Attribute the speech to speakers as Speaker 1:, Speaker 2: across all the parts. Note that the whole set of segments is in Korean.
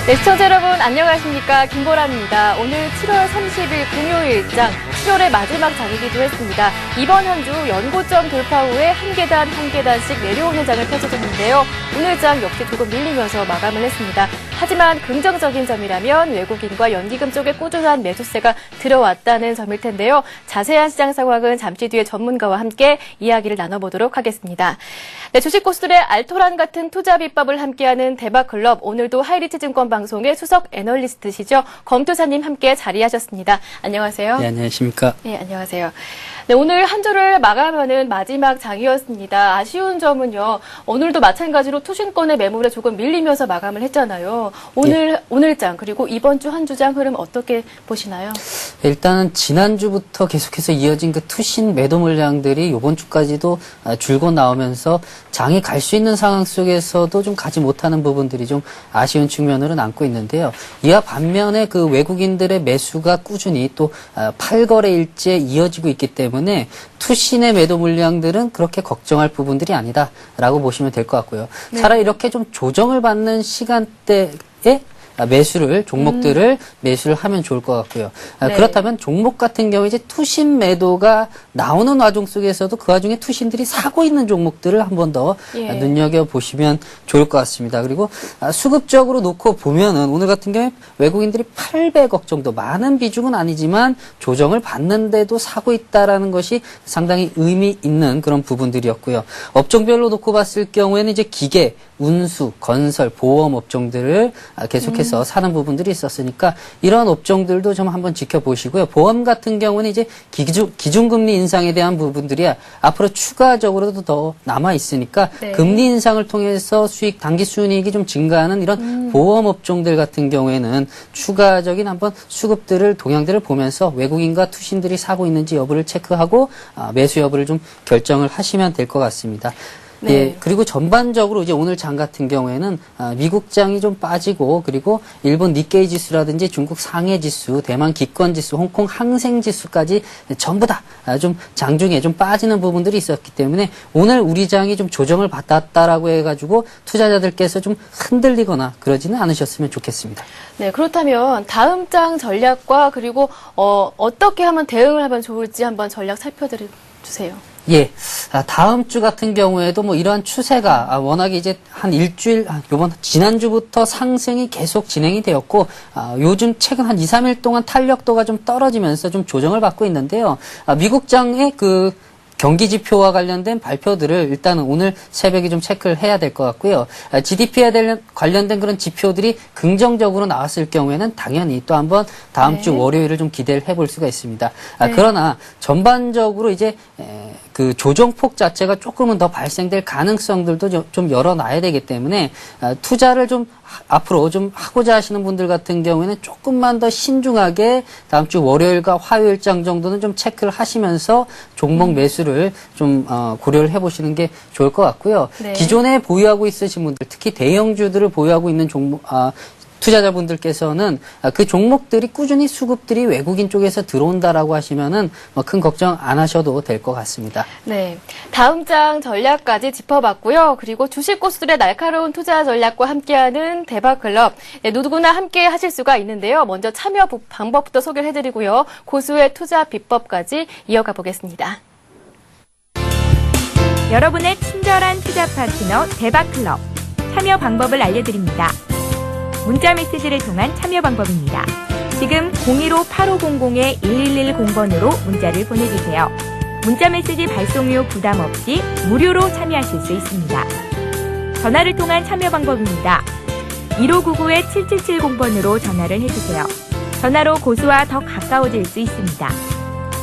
Speaker 1: 네, 시청자 여러분 안녕하십니까. 김보라입니다. 오늘 7월 30일 금요일장, 7월의 마지막 장이기도 했습니다. 이번 한 주 연고점 돌파 후에 한 계단 한 계단씩 내려오는 장을 펼쳐졌는데요. 오늘 장 역시 조금 밀리면서 마감을 했습니다. 하지만 긍정적인 점이라면 외국인과 연기금 쪽에 꾸준한 매수세가 들어왔다는 점일 텐데요. 자세한 시장 상황은 잠시 뒤에 전문가와 함께 이야기를 나눠보도록 하겠습니다. 네, 주식 고수들의 알토란 같은 투자 비법을 함께하는 대박클럽, 오늘도 하이리트 증권 방송의 수석 애널리스트시죠. 검투사님 함께 자리하셨습니다. 안녕하세요.
Speaker 2: 네, 안녕하십니까.
Speaker 1: 네, 안녕하세요. 네, 오늘 한 주를 마감하는 마지막 장이었습니다. 아쉬운 점은요, 오늘도 마찬가지로 투신권의 매물에 조금 밀리면서 마감을 했잖아요. 오늘 장, 그리고 이번 주 한 주 장 흐름 어떻게 보시나요?
Speaker 2: 일단은 지난주부터 계속해서 이어진 그 투신 매도 물량들이 이번 주까지도 줄곧 나오면서 장이 갈 수 있는 상황 속에서도 좀 가지 못하는 부분들이 좀 아쉬운 측면으로 남고 있는데요. 이와 반면에 그 외국인들의 매수가 꾸준히 또 8거래일째 이어지고 있기 때문에 투신의 매도 물량들은 그렇게 걱정할 부분들이 아니다라고 보시면 될 것 같고요.
Speaker 1: 네.
Speaker 2: 차라리 이렇게 좀 조정을 받는 시간대에 종목들을 매수를 하면 좋을 것 같고요.
Speaker 1: 네.
Speaker 2: 그렇다면 종목 같은 경우에 이제 투신 매도가 나오는 와중 속에서도 그 와중에 투신들이 사고 있는 종목들을 한 번 더 눈여겨보시면 좋을 것 같습니다. 그리고 수급적으로 놓고 보면은 오늘 같은 경우에 외국인들이 800억 정도, 많은 비중은 아니지만 조정을 받는데도 사고 있다라는 것이 상당히 의미 있는 그런 부분들이었고요. 업종별로 놓고 봤을 경우에는 이제 기계, 운수, 건설, 보험 업종들을 계속해서 사는 부분들이 있었으니까 이러한 업종들도 좀 한번 지켜보시고요. 보험 같은 경우는 이제 기준금리 인상에 대한 부분들이 앞으로 추가적으로도 더 남아 있으니까
Speaker 1: 네.
Speaker 2: 금리 인상을 통해서 단기 수익이 좀 증가하는 이런 보험 업종들 같은 경우에는 추가적인 한번 수급들을 동향들을 보면서 외국인과 투신들이 사고 있는지 여부를 체크하고 매수 여부를 좀 결정을 하시면 될 것 같습니다.
Speaker 1: 네.
Speaker 2: 예, 그리고 전반적으로 이제 오늘 장 같은 경우에는 미국 장이 좀 빠지고, 그리고 일본 니케이 지수라든지 중국 상해 지수, 대만 기권 지수, 홍콩 항생 지수까지 전부 다 좀 장중에 좀 빠지는 부분들이 있었기 때문에 오늘 우리 장이 좀 조정을 받았다라고 해가지고 투자자들께서 좀 흔들리거나 그러지는 않으셨으면 좋겠습니다.
Speaker 1: 네, 그렇다면 다음 장 전략과 그리고 어떻게 하면 대응을 하면 좋을지 한번 전략 살펴주세요.
Speaker 2: 예. 다음 주 같은 경우에도 뭐 이러한 추세가 워낙에 이제 한 일주일, 지난주부터 상승이 계속 진행이 되었고, 요즘 최근 한 2, 3일 동안 탄력도가 좀 떨어지면서 좀 조정을 받고 있는데요. 미국장의 그 경기 지표와 관련된 발표들을 일단은 오늘 새벽에 좀 체크를 해야 될 것 같고요. GDP에 관련된 그런 지표들이 긍정적으로 나왔을 경우에는 당연히 또 한번 다음 주 월요일을 좀 기대를 해볼 수가 있습니다.
Speaker 1: 네.
Speaker 2: 그러나 전반적으로 이제 그 조정폭 자체가 조금은 더 발생될 가능성들도 좀 열어놔야 되기 때문에 투자를 좀 앞으로 좀 하고자 하시는 분들 같은 경우에는 조금만 더 신중하게 다음 주 월요일과 화요일장 정도는 좀 체크를 하시면서 종목 매수를 좀 고려를 해보시는 게 좋을 것 같고요.
Speaker 1: 네.
Speaker 2: 기존에 보유하고 있으신 분들, 특히 대형주들을 보유하고 있는 투자자분들께서는 그 종목들이 꾸준히 수급들이 외국인 쪽에서 들어온다라고 하시면은 뭐 큰 걱정 안 하셔도 될 것 같습니다.
Speaker 1: 네, 다음 장 전략까지 짚어봤고요. 그리고 주식 고수들의 날카로운 투자 전략과 함께하는 대박클럽, 네, 누구나 함께 하실 수가 있는데요. 먼저 참여 방법부터 소개를 해드리고요. 고수의 투자 비법까지 이어가 보겠습니다.
Speaker 3: 여러분의 친절한 투자 파트너 대박클럽, 참여 방법을 알려드립니다. 문자 메시지를 통한 참여 방법입니다. 지금 015-8500-1110번으로 문자를 보내주세요. 문자 메시지 발송료 부담 없이 무료로 참여하실 수 있습니다. 전화를 통한 참여 방법입니다. 1599-7770번으로 전화를 해주세요. 전화로 고수와 더 가까워질 수 있습니다.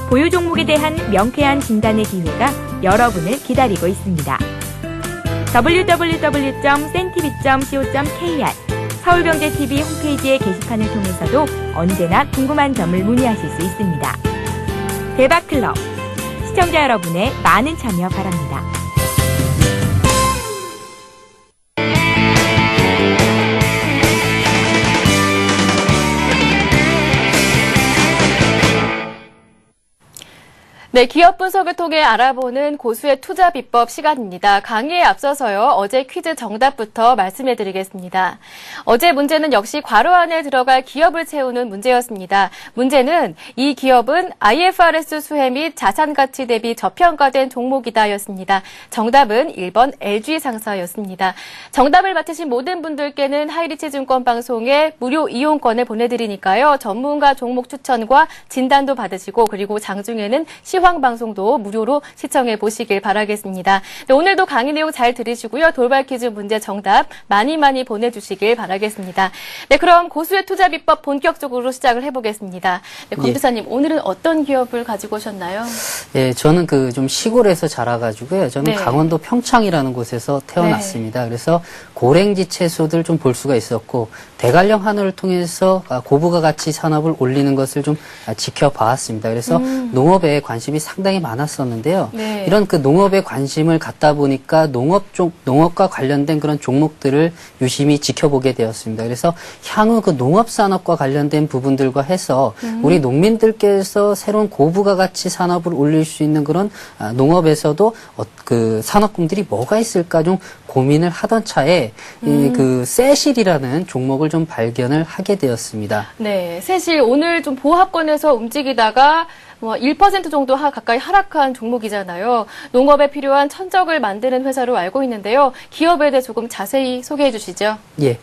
Speaker 3: 보유 종목에 대한 명쾌한 진단의 기회가 여러분을 기다리고 있습니다. www.sentv.co.kr 서울경제TV 홈페이지의 게시판을 통해서도 언제나 궁금한 점을 문의하실 수 있습니다. 대박클럽, 시청자 여러분의 많은 참여 바랍니다.
Speaker 1: 네, 기업 분석을 통해 알아보는 고수의 투자 비법 시간입니다. 강의에 앞서서요, 어제 퀴즈 정답부터 말씀해드리겠습니다. 어제 문제는 역시 괄호 안에 들어갈 기업을 채우는 문제였습니다. 문제는 이 기업은 IFRS 수혜 및 자산 가치 대비 저평가된 종목이다였습니다. 정답은 1번 LG상사였습니다. 정답을 맞히신 모든 분들께는 하이리치 증권 방송에 무료 이용권을 보내드리니까요. 전문가 종목 추천과 진단도 받으시고 그리고 장중에는 시황 방송도 무료로 시청해 보시길 바라겠습니다. 네, 오늘도 강의 내용 잘 들으시고요. 돌발 퀴즈 문제 정답 많이 보내주시길 바라겠습니다. 네, 그럼 고수의 투자 비법 본격적으로 시작을 해보겠습니다. 네, 권 부사님, 오늘은 어떤 기업을 가지고 오셨나요?
Speaker 2: 예, 저는 좀 시골에서 자라가지고요. 저는
Speaker 1: 네.
Speaker 2: 강원도 평창이라는 곳에서 태어났습니다.
Speaker 1: 네.
Speaker 2: 그래서 고랭지 채소들 좀 볼 수가 있었고 대관령 한우를 통해서 고부가 가치 산업을 올리는 것을 좀 지켜봐왔습니다. 그래서 농업에 관심이 상당히 많았었는데요.
Speaker 1: 네.
Speaker 2: 이런 그 농업에 관심을 갖다 보니까 농업과 관련된 그런 종목들을 유심히 지켜보게 되었습니다. 그래서 향후 그 농업 산업과 관련된 부분들과 해서 우리 농민들께서 새로운 고부가 가치 산업을 올릴 수 있는 그런 농업에서도 그 산업군들이 뭐가 있을까 좀 고민을 하던 차에 그 세실이라는 종목을 좀 발견을 하게 되었습니다.
Speaker 1: 네, 세실 오늘 좀 보합권에서 움직이다가 1% 정도 가까이 하락한 종목이잖아요. 농업에 필요한 천적을 만드는 회사로 알고 있는데요. 기업에 대해 조금 자세히 소개해 주시죠.
Speaker 2: 예.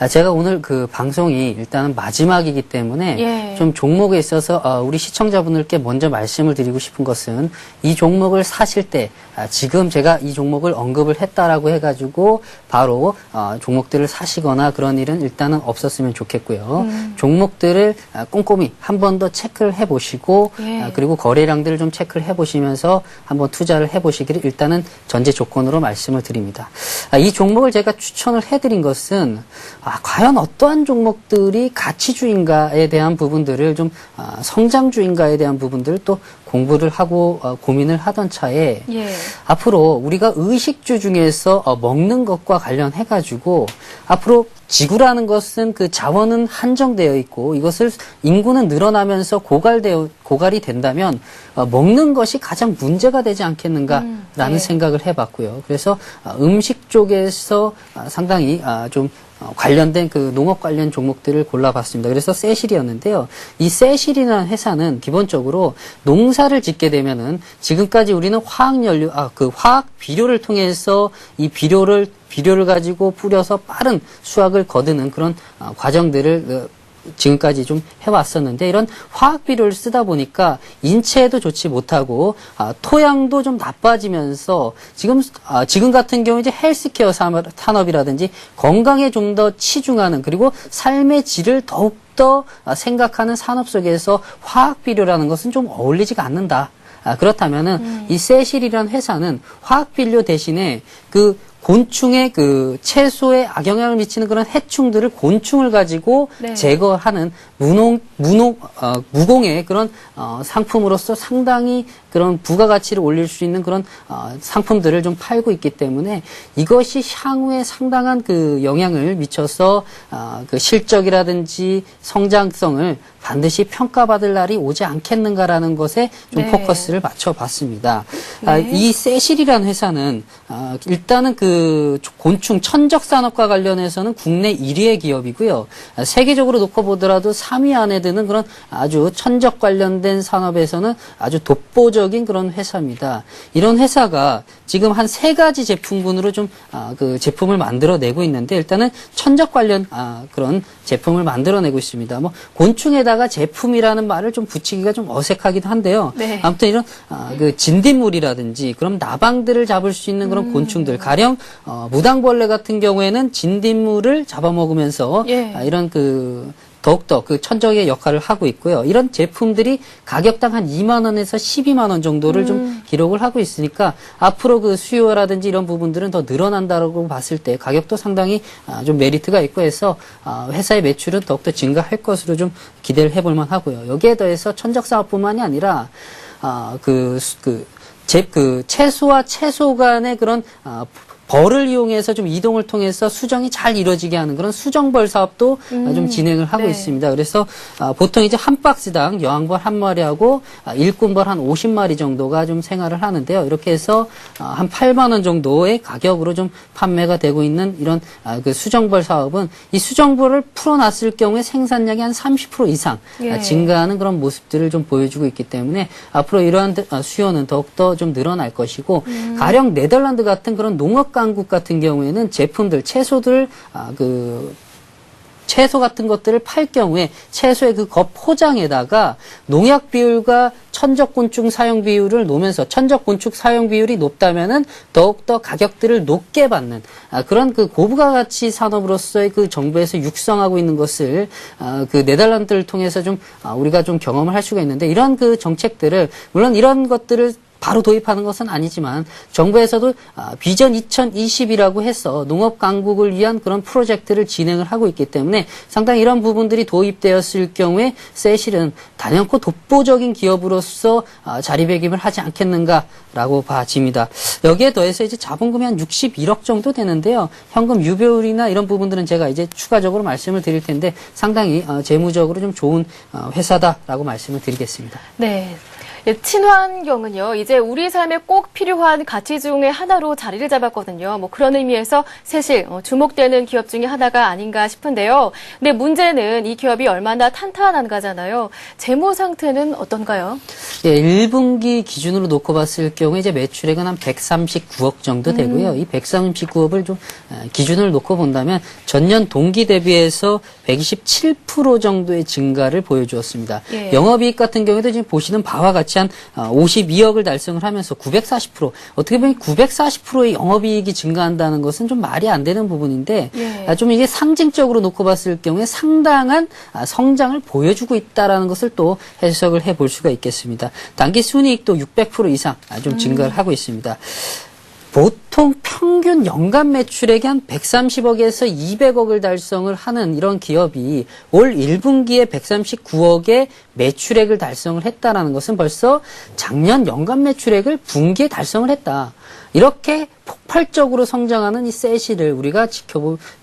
Speaker 2: 제가 오늘 그 방송이 일단은 마지막이기 때문에
Speaker 1: 예.
Speaker 2: 좀 종목에 있어서 우리 시청자분들께 먼저 말씀을 드리고 싶은 것은 이 종목을 사실 때 지금 제가 이 종목을 언급을 했다라고 해가지고 바로 종목들을 사시거나 그런 일은 일단은 없었으면 좋겠고요. 종목들을 꼼꼼히 한 번 더 체크를 해보시고
Speaker 1: 예.
Speaker 2: 그리고 거래량들을 좀 체크를 해보시면서 한번 투자를 해보시기를 일단은 전제 조건으로 말씀을 드립니다. 이 종목을 제가 추천을 해드린 것은 과연 어떠한 종목들이 가치주인가에 대한 부분들을 좀 성장주인가에 대한 부분들을 또 공부를 하고 고민을 하던 차에
Speaker 1: 예.
Speaker 2: 앞으로 우리가 의식주 중에서 먹는 것과 관련해가지고 앞으로 지구라는 것은 그 자원은 한정되어 있고 이것을 인구는 늘어나면서 고갈이 된다면 먹는 것이 가장 문제가 되지 않겠는가라는
Speaker 1: 네.
Speaker 2: 생각을 해봤고요. 그래서 음식 쪽에서 상당히 좀 관련된 그 농업 관련 종목들을 골라봤습니다. 그래서 세실이었는데요. 이 세실이라는 회사는 기본적으로 농사를 짓게 되면은 지금까지 우리는 화학연료, 그 화학 비료를 통해서 이 비료를 가지고 뿌려서 빠른 수확을 거두는 그런 과정들을 지금까지 좀 해왔었는데 이런 화학 비료를 쓰다 보니까 인체에도 좋지 못하고 토양도 좀 나빠지면서 지금 같은 경우 이제 헬스케어 산업이라든지 건강에 좀 더 치중하는 그리고 삶의 질을 더욱더 생각하는 산업 속에서 화학 비료라는 것은 좀 어울리지가 않는다. 그렇다면은 이 세실이라는 회사는 화학 비료 대신에 그 곤충의 그 채소에 악영향을 미치는 그런 해충들을 곤충을 가지고
Speaker 1: 네.
Speaker 2: 제거하는 무공의 그런 상품으로서 상당히 그런 부가가치를 올릴 수 있는 그런 상품들을 좀 팔고 있기 때문에 이것이 향후에 상당한 그 영향을 미쳐서 그 실적이라든지 성장성을 반드시 평가받을 날이 오지 않겠는가라는 것에 좀
Speaker 1: 네.
Speaker 2: 포커스를 맞춰봤습니다.
Speaker 1: 네.
Speaker 2: 이 세실이라는 회사는 일단은 그 곤충 천적 산업과 관련해서는 국내 1위의 기업이고요. 세계적으로 놓고 보더라도 3위 안에 드는 그런 아주 천적 관련된 산업에서는 아주 독보적인 그런 회사입니다. 이런 회사가 지금 한 3가지 제품군으로 좀 그 제품을 만들어내고 있는데 일단은 천적 관련 그런 제품을 만들어내고 있습니다. 뭐 곤충에다가 제품이라는 말을 좀 붙이기가 좀 어색하기도 한데요.
Speaker 1: 네.
Speaker 2: 아무튼 이런 그 진딧물이라든지 그럼 나방들을 잡을 수 있는 그런 곤충들 가령 무당벌레 같은 경우에는 진딧물을 잡아먹으면서
Speaker 1: 예.
Speaker 2: 이런 그 더욱더 그 천적의 역할을 하고 있고요. 이런 제품들이 가격당 한 2만 원에서 12만 원 정도를 좀 기록을 하고 있으니까 앞으로 그 수요라든지 이런 부분들은 더 늘어난다고 봤을 때 가격도 상당히 좀 메리트가 있고 해서 회사의 매출은 더욱더 증가할 것으로 좀 기대를 해볼 만하고요. 여기에 더해서 천적 사업뿐만이 아니라 채소와 채소 간의 그런 벌을 이용해서 좀 이동을 통해서 수정이 잘 이루어지게 하는 그런 수정벌 사업도 좀 진행을 하고
Speaker 1: 네.
Speaker 2: 있습니다. 그래서 보통 이제 한 박스당 여왕벌 한 마리하고 일꾼벌 한 50마리 정도가 좀 생활을 하는데요. 이렇게 해서 한 8만 원 정도의 가격으로 좀 판매가 되고 있는 이런 그 수정벌 사업은 이 수정벌을 풀어놨을 경우에 생산량이 한 30% 이상
Speaker 1: 예.
Speaker 2: 증가하는 그런 모습들을 좀 보여주고 있기 때문에 앞으로 이러한 수요는 더욱더 좀 늘어날 것이고 가령 네덜란드 같은 그런 농업 강국 같은 경우에는 제품들, 채소들, 채소 같은 것들을 팔 경우에 채소의 그 겉 포장에다가 농약 비율과 천적곤충 사용 비율을 놓으면서 천적곤충 사용 비율이 높다면은 더욱더 가격들을 높게 받는 그런 그 고부가 가치 산업으로서의 그 정부에서 육성하고 있는 것을 그 네덜란드를 통해서 좀 우리가 좀 경험을 할 수가 있는데 이런 그 정책들을 물론 이런 것들을 바로 도입하는 것은 아니지만 정부에서도 비전 2020이라고 해서 농업 강국을 위한 그런 프로젝트를 진행을 하고 있기 때문에 상당히 이런 부분들이 도입되었을 경우에 세실은 단연코 독보적인 기업으로서 자리매김을 하지 않겠는가라고 봐집니다. 여기에 더해서 이제 자본금이 한 61억 정도 되는데요. 현금 유효율이나 이런 부분들은 제가 이제 추가적으로 말씀을 드릴 텐데 상당히 재무적으로 좀 좋은 회사다라고 말씀을 드리겠습니다.
Speaker 1: 네. 예, 친환경은요, 이제 우리 삶에 꼭 필요한 가치 중에 하나로 자리를 잡았거든요. 뭐 그런 의미에서 사실 주목되는 기업 중에 하나가 아닌가 싶은데요. 근데 문제는 이 기업이 얼마나 탄탄한가잖아요. 재무 상태는 어떤가요?
Speaker 2: 예, 1분기 기준으로 놓고 봤을 경우에 이제 매출액은 한 139억 정도 되고요. 이 139억을 좀 기준을 놓고 본다면 전년 동기 대비해서 127% 정도의 증가를 보여주었습니다.
Speaker 1: 예.
Speaker 2: 영업이익 같은 경우에도 지금 보시는 바와 같이 한 52억을 달성을 하면서 940% 어떻게 보면 940%의 영업이익이 증가한다는 것은 좀 말이 안 되는 부분인데
Speaker 1: 예.
Speaker 2: 좀 이게 상징적으로 놓고 봤을 경우에 상당한 성장을 보여주고 있다라는 것을 또 해석을 해볼 수가 있겠습니다. 단기 순이익도 600% 이상 좀 증가를 하고 있습니다. 보통 평균 연간 매출액이 한 130억에서 200억을 달성을 하는 이런 기업이 올 1분기에 139억의 매출액을 달성을 했다라는 것은 벌써 작년 연간 매출액을 분기에 달성을 했다. 이렇게 폭발적으로 성장하는 이 세시를 우리가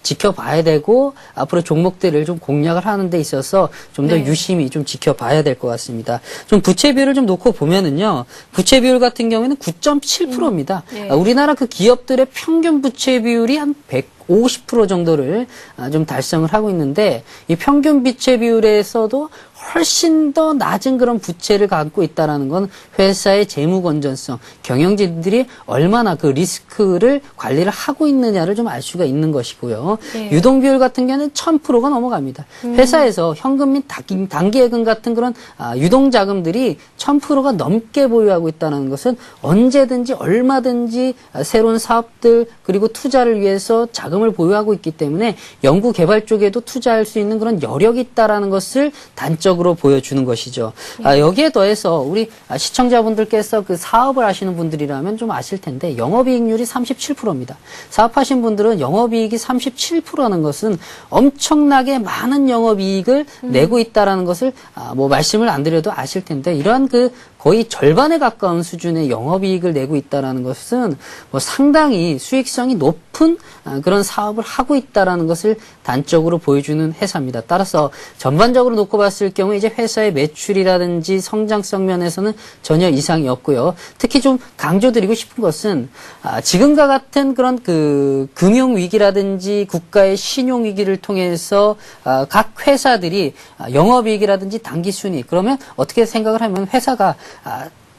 Speaker 2: 지켜봐야 되고 앞으로 종목들을 좀 공략을 하는 데 있어서 좀 더
Speaker 1: 네.
Speaker 2: 유심히 좀 지켜봐야 될 것 같습니다. 좀 부채 비율을 좀 놓고 보면은요. 부채 비율 같은 경우에는 9.7%입니다.
Speaker 1: 네.
Speaker 2: 우리나라 그 기업들의 평균 부채 비율이 한 150% 정도를 좀 달성을 하고 있는데 이 평균 부채 비율에서도 훨씬 더 낮은 그런 부채를 갖고 있다라는 건 회사의 재무 건전성, 경영진들이 얼마나 그 리스크를 관리를 하고 있느냐를 좀 알 수가 있는 것이고요.
Speaker 1: 네.
Speaker 2: 유동 비율 같은 경우는 1000%가 넘어갑니다. 회사에서 현금 및 단기예금 같은 그런 유동 자금들이 1000%가 넘게 보유하고 있다는 것은 언제든지 얼마든지 새로운 사업들 그리고 투자를 위해서 자금을 보유하고 있기 때문에 연구 개발 쪽에도 투자할 수 있는 그런 여력이 있다라는 것을 단적으로 보여주는 것이죠. 여기에 더해서 우리 시청자분들께서 그 사업을 하시는 분들이라면 좀 아실 텐데 영업이익률이 37%입니다. 사업하신 분들은 영업이익이 37%라는 것은 엄청나게 많은 영업이익을 내고 있다라는 것을 뭐 말씀을 안 드려도 아실 텐데 이러한 그 거의 절반에 가까운 수준의 영업이익을 내고 있다라는 것은 뭐 상당히 수익성이 높은 그런 사업을 하고 있다라는 것을 단적으로 보여주는 회사입니다. 따라서 전반적으로 놓고 봤을 경우에 이제 회사의 매출이라든지 성장성 면에서는 전혀 이상이 없고요. 특히 좀 강조드리고 싶은 것은 지금과 같은 그런 그 금융 위기라든지 국가의 신용 위기를 통해서 각 회사들이 영업이익이라든지 단기 순이익 그러면 어떻게 생각을 하면 회사가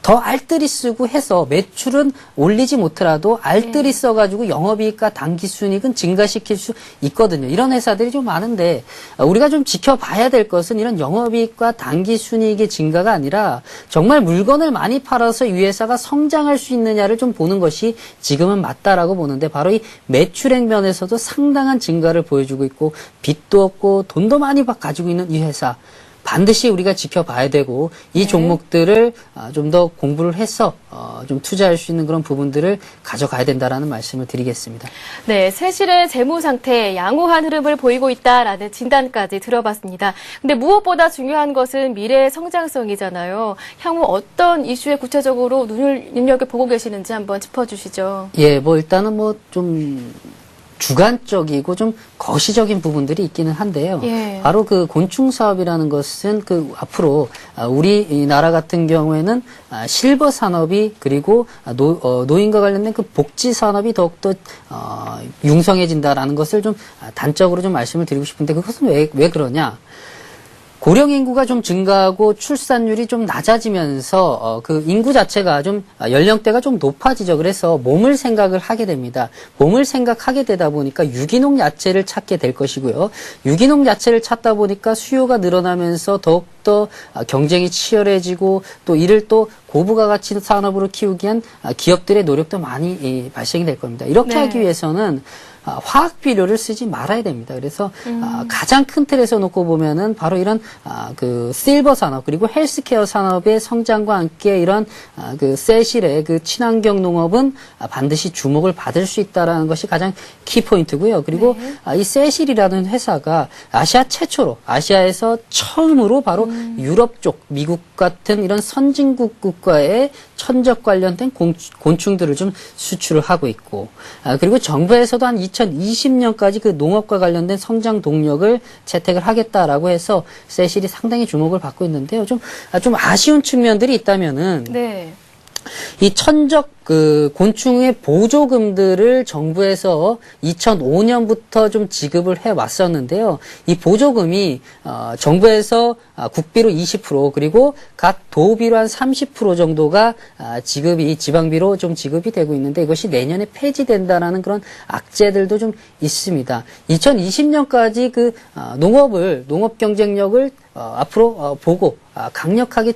Speaker 2: 더 알뜰히 쓰고 해서 매출은 올리지 못하더라도 알뜰히 써가지고 영업이익과 단기순이익은 증가시킬 수 있거든요. 이런 회사들이 좀 많은데 우리가 좀 지켜봐야 될 것은 이런 영업이익과 단기순이익의 증가가 아니라 정말 물건을 많이 팔아서 이 회사가 성장할 수 있느냐를 좀 보는 것이 지금은 맞다라고 보는데 바로 이 매출액 면에서도 상당한 증가를 보여주고 있고 빚도 없고 돈도 많이 가지고 있는 이 회사 반드시 우리가 지켜봐야 되고 이 종목들을 좀 더 공부를 해서 좀 투자할 수 있는 그런 부분들을 가져가야 된다라는 말씀을 드리겠습니다.
Speaker 1: 네, 세실의 재무 상태 양호한 흐름을 보이고 있다라는 진단까지 들어봤습니다. 근데 무엇보다 중요한 것은 미래의 성장성이잖아요. 향후 어떤 이슈에 구체적으로 눈여겨보고 계시는지 한번 짚어주시죠.
Speaker 2: 예, 뭐 일단은 뭐 좀 주관적이고 좀 거시적인 부분들이 있기는 한데요.
Speaker 1: 예.
Speaker 2: 바로 그 곤충 사업이라는 것은 그 앞으로 우리나라 같은 경우에는 실버 산업이 그리고 노인과 관련된 그 복지 산업이 더욱더 융성해진다라는 것을 좀 단적으로 좀 말씀을 드리고 싶은데 그것은 왜 그러냐? 고령 인구가 좀 증가하고 출산율이 좀 낮아지면서 그 인구 자체가 좀 연령대가 좀 높아지죠. 그래서 몸을 생각을 하게 됩니다. 몸을 생각하게 되다 보니까 유기농 야채를 찾게 될 것이고요. 유기농 야채를 찾다 보니까 수요가 늘어나면서 더욱더 경쟁이 치열해지고 또 이를 또 고부가 가치 산업으로 키우기 위한 기업들의 노력도 많이 발생이 될 겁니다. 이렇게 하기 위해서는 화학 비료를 쓰지 말아야 됩니다. 그래서 가장 큰 틀에서 놓고 보면은 바로 이런 그 실버 산업 그리고 헬스케어 산업의 성장과 함께 이런 그 세실의 그 친환경 농업은 반드시 주목을 받을 수 있다라는 것이 가장 키포인트고요. 그리고 이 세실이라는 회사가 아시아 최초로 아시아에서 처음으로 바로 유럽 쪽 미국 같은 이런 선진국 국가의 천적 관련된 곤충들을 좀 수출을 하고 있고 그리고 정부에서도 한 2020년까지 그 농업과 관련된 성장 동력을 채택을 하겠다라고 해서 세실이 상당히 주목을 받고 있는데요. 좀 아쉬운 측면들이 있다면은 이 천적 그 곤충의 보조금들을 정부에서 2005년부터 좀 지급을 해 왔었는데요. 이 보조금이 정부에서 국비로 20% 그리고 각 도비로 한 30% 정도가 지방비로 좀 지급이 되고 있는데 이것이 내년에 폐지된다라는 그런 악재들도 좀 있습니다. 2020년까지 그 농업 경쟁력을 앞으로 보고 강력하게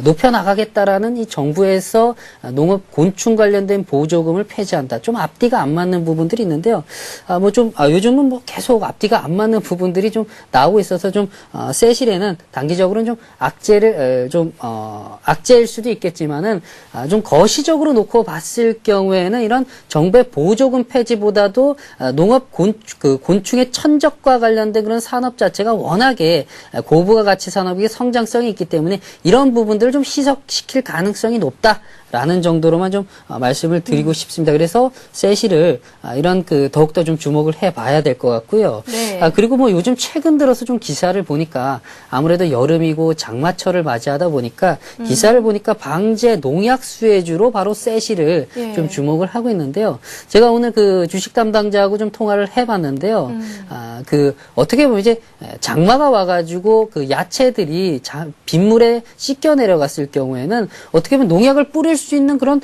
Speaker 2: 높여나가겠다라는 이 정부에서 농업 곤충 관련된 보조금을 폐지한다. 좀 앞뒤가 안 맞는 부분들이 있는데요. 요즘은 뭐 계속 앞뒤가 안 맞는 부분들이 좀 나오고 있어서 좀 세실에는 단기적으로는 좀 악재일 수도 있겠지만은 좀 거시적으로 놓고 봤을 경우에는 이런 정부의 보조금 폐지보다도 농업 곤충의 천적과 관련된 그런 산업 자체가 워낙에 고부가 가치 산업의 성장성이 있기 때문에 이런 부분들을 좀 희석시킬 가능성이 높다라는 정도로만 좀 말씀을 드리고 싶습니다. 그래서 세실을 이런 더욱더 좀 주목을 해봐야 될 것 같고요. 그리고 뭐 요즘 최근 들어서 좀 기사를 보니까 아무래도 여름이고 장마철을 맞이하다 보니까 기사를 보니까 방제 농약 수혜주로 바로 세실을 좀 주목을 하고 있는데요. 제가 오늘 그 주식 담당자하고 좀 통화를 해봤는데요. 어떻게 보면 이제 장마가 와가지고 그 야채들이 빗물에 씻겨 내려갔을 경우에는 어떻게 보면 농약을 뿌릴 수 있는 그런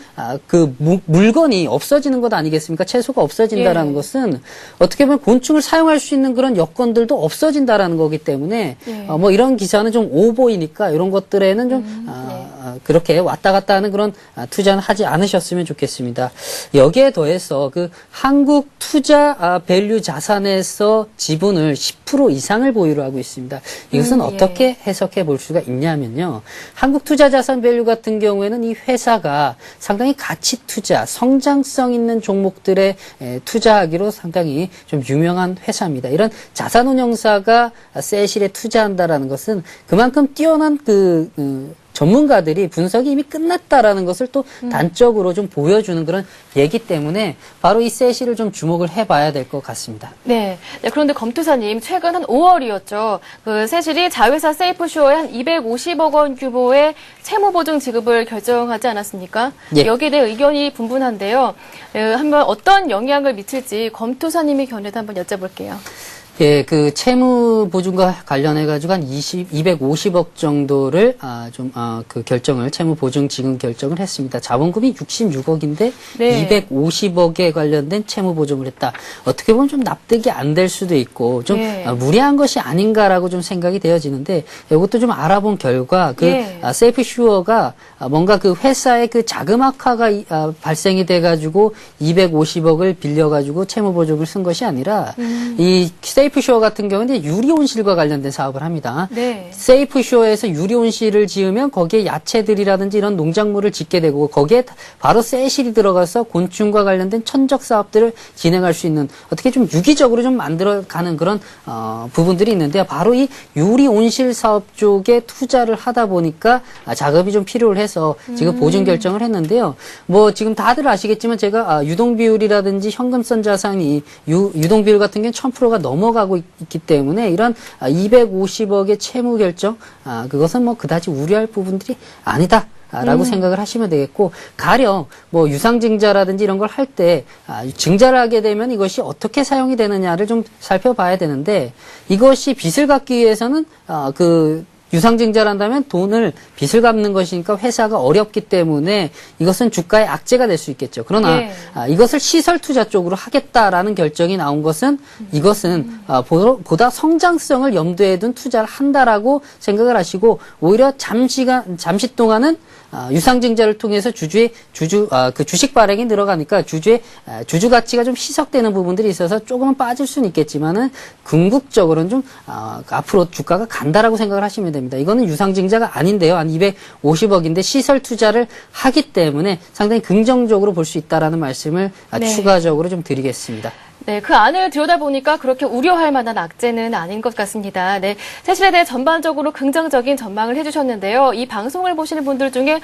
Speaker 2: 물건이 없어지는 것 아니겠습니까? 채소가 없어진다라는 것은 어떻게 보면 곤충을 사용할 수 있는 그런 여건들도 없어진다라는 거기 때문에 뭐 이런 기사는 좀 오보이니까 이런 것들에는 좀 그렇게 왔다 갔다 하는 그런 투자는 하지 않으셨으면 좋겠습니다. 여기에 더해서 그 한국 투자 밸류 자산에서 지분을 10% 이상을 보유를 하고 있습니다. 이것은 어떻게 해석해 볼 수가 있냐면요. 한국 투자 자산 밸류 같은 경우에는 이 회사가 상당히 가치 투자, 성장성 있는 종목들에 투자하기로 상당히 좀 유명한 회사입니다. 이런 자산운용사가 세실에 투자한다라는 것은 그만큼 뛰어난 전문가들이 분석이 이미 끝났다라는 것을 또 단적으로 좀 보여주는 그런 예기 때문에 바로 이 세실을 좀 주목을 해봐야 될 것 같습니다.
Speaker 1: 네. 그런데 검투사님, 최근 한 5월이었죠. 그 세실이 자회사 세이프쇼에 한 250억 원 규모의 채무보증 지급을 결정하지 않았습니까? 여기에 대해 의견이 분분한데요. 한번 어떤 영향을 미칠지 검투사님의 견해도 한번 여쭤볼게요.
Speaker 2: 예, 그 채무 보증과 관련해가지고 한 250억 정도를 채무 보증 지급 결정을 했습니다. 자본금이 66억인데 250억에 관련된 채무 보증을 했다. 어떻게 보면 좀 납득이 안 될 수도 있고 좀 무리한 것이 아닌가라고 좀 생각이 되어지는데 이것도 좀 알아본 결과 세이프슈어가 뭔가 그 회사의 그 자금학화가 발생이 돼가지고 250억을 빌려가지고 채무 보증을 쓴 것이 아니라 이 세이프쇼어 같은 경우는 유리 온실과 관련된 사업을 합니다.
Speaker 1: 네.
Speaker 2: 세이프쇼어에서 유리 온실을 지으면 거기에 야채들이라든지 이런 농작물을 짓게 되고 거기에 바로 세실이 들어가서 곤충과 관련된 천적 사업들을 진행할 수 있는 어떻게 좀 유기적으로 좀 만들어가는 그런 부분들이 있는데요. 바로 이 유리 온실 사업 쪽에 투자를 하다 보니까 자금이 좀 필요해서 지금 보증 결정을 했는데요. 뭐 지금 다들 아시겠지만 제가 유동 비율이라든지 현금성 자산이 유동 비율 같은 경우는 1000%가 넘어가고 있기 때문에 이런 250억의 채무 결정 그것은 뭐 그다지 우려할 부분들이 아니다. 라고 생각을 하시면 되겠고, 가령 뭐 유상증자라든지 이런 걸 할 때 증자를 하게 되면 이것이 어떻게 사용이 되느냐를 좀 살펴봐야 되는데, 이것이 빚을 갚기 위해서는 유상증자를 한다면 빚을 갚는 것이니까 회사가 어렵기 때문에 이것은 주가의 악재가 될 수 있겠죠. 그러나
Speaker 1: 예.
Speaker 2: 이것을 시설 투자 쪽으로 하겠다라는 결정이 나온 것은 이것은 보다 성장성을 염두에 둔 투자를 한다라고 생각을 하시고 오히려 잠시 동안은 유상증자를 통해서 그 주식 발행이 늘어가니까 주주 가치가 좀 희석되는 부분들이 있어서 조금은 빠질 수는 있겠지만은 궁극적으로는 좀 앞으로 주가가 간다라고 생각을 하시면 됩니다. 이거는 유상증자가 아닌데요. 한 250억인데 시설 투자를 하기 때문에 상당히 긍정적으로 볼 수 있다라는 말씀을
Speaker 1: 네.
Speaker 2: 추가적으로 좀 드리겠습니다.
Speaker 1: 네, 그 안을 들여다보니까 그렇게 우려할 만한 악재는 아닌 것 같습니다. 네, 세실에 대해 전반적으로 긍정적인 전망을 해주셨는데요. 이 방송을 보시는 분들 중에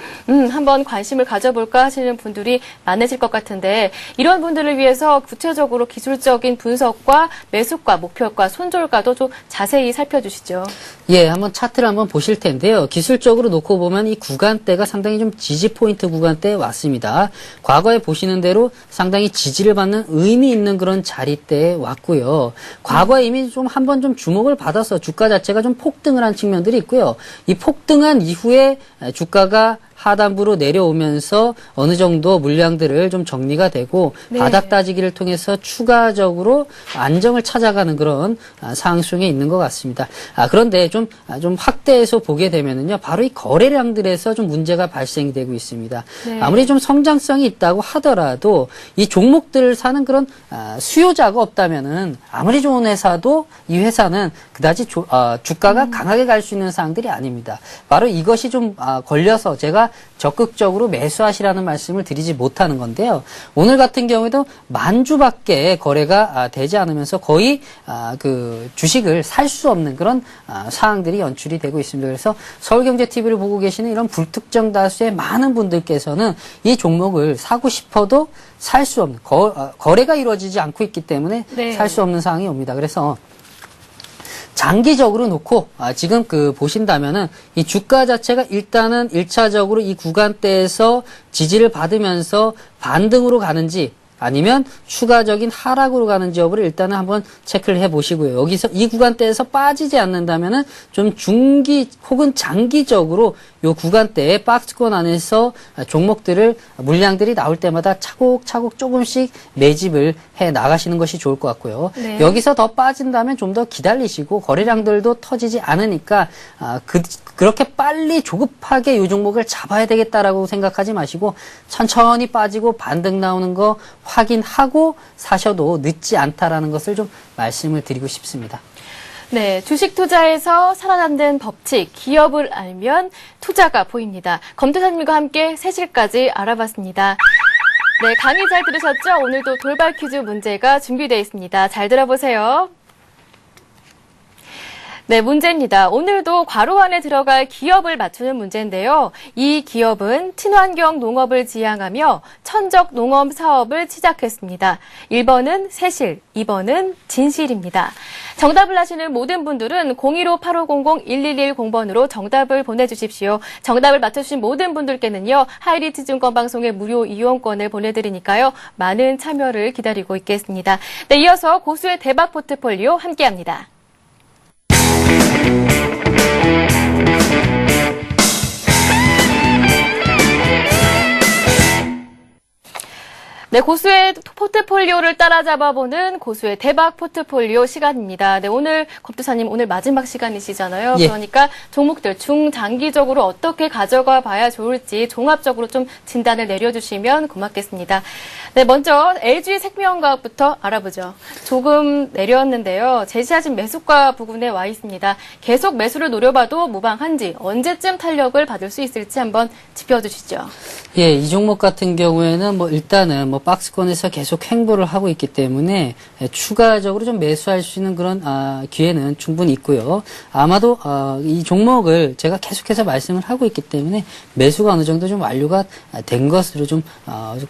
Speaker 1: 한번 관심을 가져볼까 하시는 분들이 많으실 것 같은데 이런 분들을 위해서 구체적으로 기술적인 분석과 매수가, 목표가, 손절가도 좀 자세히 살펴주시죠.
Speaker 2: 예, 한번 차트를 한번 보실 텐데요. 기술적으로 놓고 보면 이 구간대가 상당히 좀 지지 포인트 구간대에 왔습니다. 과거에 보시는 대로 상당히 지지를 받는 의미 있는 그런 자리대에 왔고요. 과거에 이미 좀 한번 좀 주목을 받아서 주가 자체가 좀 폭등을 한 측면들이 있고요. 이 폭등한 이후에 주가가 하단부로 내려오면서 어느 정도 물량들을 좀 정리가 되고
Speaker 1: 네.
Speaker 2: 바닥 따지기를 통해서 추가적으로 안정을 찾아가는 그런 상황 속에 있는 것 같습니다. 그런데 좀 확대해서 보게 되면은요, 바로 이 거래량들에서 좀 문제가 발생이 되고 있습니다.
Speaker 1: 네.
Speaker 2: 아무리 좀 성장성이 있다고 하더라도 이 종목들을 사는 그런 수요자가 없다면은 아무리 좋은 회사도 이 회사는 그다지 주가가 강하게 갈 수 있는 상황들이 아닙니다. 바로 이것이 좀 걸려서 제가 적극적으로 매수하시라는 말씀을 드리지 못하는 건데요. 오늘 같은 경우에도 10,000주밖에 거래가 되지 않으면서 거의 그 주식을 살 수 없는 그런 상황들이 연출이 되고 있습니다. 그래서 서울경제TV를 보고 계시는 이런 불특정 다수의 많은 분들께서는 이 종목을 사고 싶어도 살 수 없는 거래가 이루어지지 않고 있기 때문에
Speaker 1: 네.
Speaker 2: 살 수 없는 상황이 옵니다. 그래서 장기적으로 놓고 지금 보신다면은 이 주가 자체가 일단은 1차적으로 이 구간대에서 지지를 받으면서 반등으로 가는지 아니면 추가적인 하락으로 가는지 여부를 일단은 한번 체크를 해 보시고요. 여기서 이 구간대에서 빠지지 않는다면은 좀 중기 혹은 장기적으로 요 구간대에 박스권 안에서 종목들을 물량들이 나올 때마다 차곡차곡 조금씩 매집을 해 나가시는 것이 좋을 것 같고요.
Speaker 1: 네.
Speaker 2: 여기서 더 빠진다면 좀 더 기다리시고 거래량들도 터지지 않으니까 그렇게 빨리 조급하게 이 종목을 잡아야 되겠다라고 생각하지 마시고 천천히 빠지고 반등 나오는 거 확인하고 사셔도 늦지 않다라는 것을 좀 말씀을 드리고 싶습니다.
Speaker 1: 네, 주식 투자에서 살아남는 법칙, 기업을 알면 투자가 보입니다. 검도사님과 함께 세실까지 알아봤습니다. 네, 강의 잘 들으셨죠? 오늘도 돌발 퀴즈 문제가 준비되어 있습니다. 잘 들어보세요. 네, 문제입니다. 오늘도 괄호 안에 들어갈 기업을 맞추는 문제인데요. 이 기업은 친환경 농업을 지향하며 천적 농업 사업을 시작했습니다. 1번은 세실, 2번은 진실입니다. 정답을 아시는 모든 분들은 015-8500-1110번으로 정답을 보내주십시오. 정답을 맞춰주신 모든 분들께는요, 하이리트 증권 방송의 무료 이용권을 보내드리니까요, 많은 참여를 기다리고 있겠습니다. 네, 이어서 고수의 대박 포트폴리오 함께합니다. 네, 고수의 포트폴리오를 따라잡아보는 고수의 대박 포트폴리오 시간입니다. 네, 오늘 겁두사님 오늘 마지막 시간이시잖아요.
Speaker 2: 예.
Speaker 1: 그러니까 종목들 중장기적으로 어떻게 가져가 봐야 좋을지 종합적으로 좀 진단을 내려주시면 고맙겠습니다. 네, 먼저 LG생명과학부터 알아보죠. 조금 내렸는데요. 제시하신 매수가 부근에 와 있습니다. 계속 매수를 노려봐도 무방한지 언제쯤 탄력을 받을 수 있을지 한번 짚어주시죠.
Speaker 2: 예, 이 종목 같은 경우에는 일단은 박스권에서 계속 횡보를 하고 있기 때문에 추가적으로 좀 매수할 수 있는 그런 기회는 충분히 있고요. 아마도 이 종목을 제가 계속해서 말씀을 하고 있기 때문에 매수가 어느 정도 좀 완료가 된 것으로 좀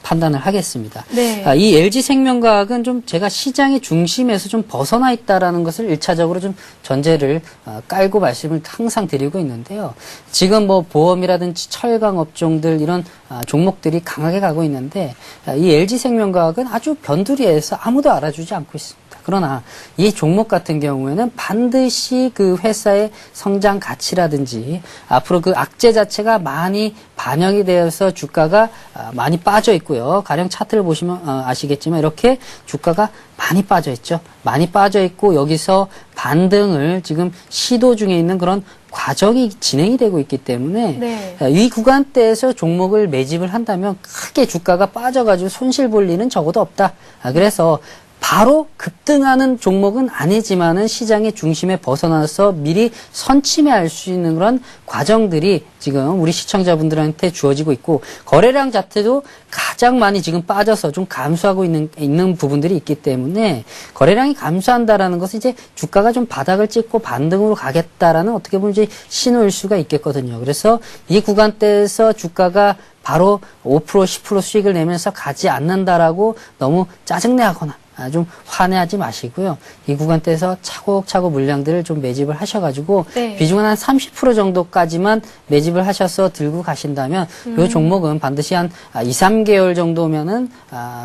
Speaker 2: 판단을 하겠습니다.
Speaker 1: 네.
Speaker 2: 이 LG생명과학은 좀 제가 시장의 중심에서 좀 벗어나 있다라는 것을 1차적으로 좀 전제를 깔고 말씀을 항상 드리고 있는데요. 지금 보험이라든지 철강 업종들 이런 종목들이 강하게 가고 있는데 이 LG생명과학은 아주 변두리에서 아무도 알아주지 않고 있습니다. 그러나 이 종목 같은 경우에는 반드시 그 회사의 성장 가치라든지 앞으로 그 악재 자체가 많이 반영이 되어서 주가가 많이 빠져 있고요. 가령 차트를 보시면 아시겠지만 이렇게 주가가 많이 빠져 있죠. 많이 빠져 있고 여기서 반등을 지금 시도 중에 있는 그런 과정이 진행이 되고 있기 때문에
Speaker 1: 네.
Speaker 2: 이 구간대에서 종목을 매집을 한다면 크게 주가가 빠져가지고 손실 볼 일은 적어도 없다. 그래서 바로 급등하는 종목은 아니지만은 시장의 중심에 벗어나서 미리 선침해할 수 있는 그런 과정들이 지금 우리 시청자분들한테 주어지고 있고 거래량 자체도 가장 많이 지금 빠져서 좀 감소하고 있는 부분들이 있기 때문에 거래량이 감소한다라는 것은 이제 주가가 좀 바닥을 찍고 반등으로 가겠다라는 어떻게 보면 이제 신호일 수가 있겠거든요. 그래서 이 구간대에서 주가가 바로 5% 10% 수익을 내면서 가지 않는다라고 너무 짜증내하거나 좀 화내하지 마시고요. 이 구간대에서 차곡차곡 물량들을 좀 매집을 하셔가지고
Speaker 1: 네.
Speaker 2: 비중은 한 30% 정도까지만 매집을 하셔서 들고 가신다면 이 종목은 반드시 한 2, 3개월 정도면은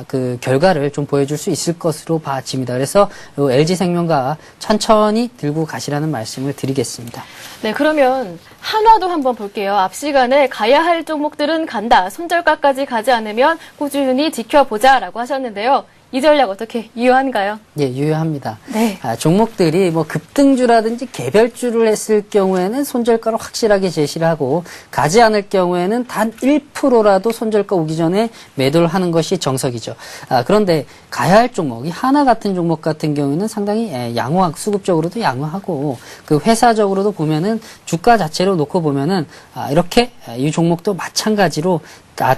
Speaker 2: 그 결과를 좀 보여줄 수 있을 것으로 봐집니다. 그래서 요 LG생명과 천천히 들고 가시라는 말씀을 드리겠습니다.
Speaker 1: 네, 그러면 한화도 한번 볼게요. 앞 시간에 가야 할 종목들은 간다. 손절가까지 가지 않으면 꾸준히 지켜보자라고 하셨는데요. 이 전략 어떻게 유효한가요?
Speaker 2: 예, 유효합니다.
Speaker 1: 네.
Speaker 2: 종목들이 급등주라든지 개별주를 했을 경우에는 손절가를 확실하게 제시를 하고 가지 않을 경우에는 단 1%라도 손절가 오기 전에 매도를 하는 것이 정석이죠. 그런데 가야 할 종목, 이 하나 같은 종목 같은 경우에는 상당히 양호하고 수급적으로도 양호하고 그 회사적으로도 보면은 주가 자체로 놓고 보면은 이렇게 이 종목도 마찬가지로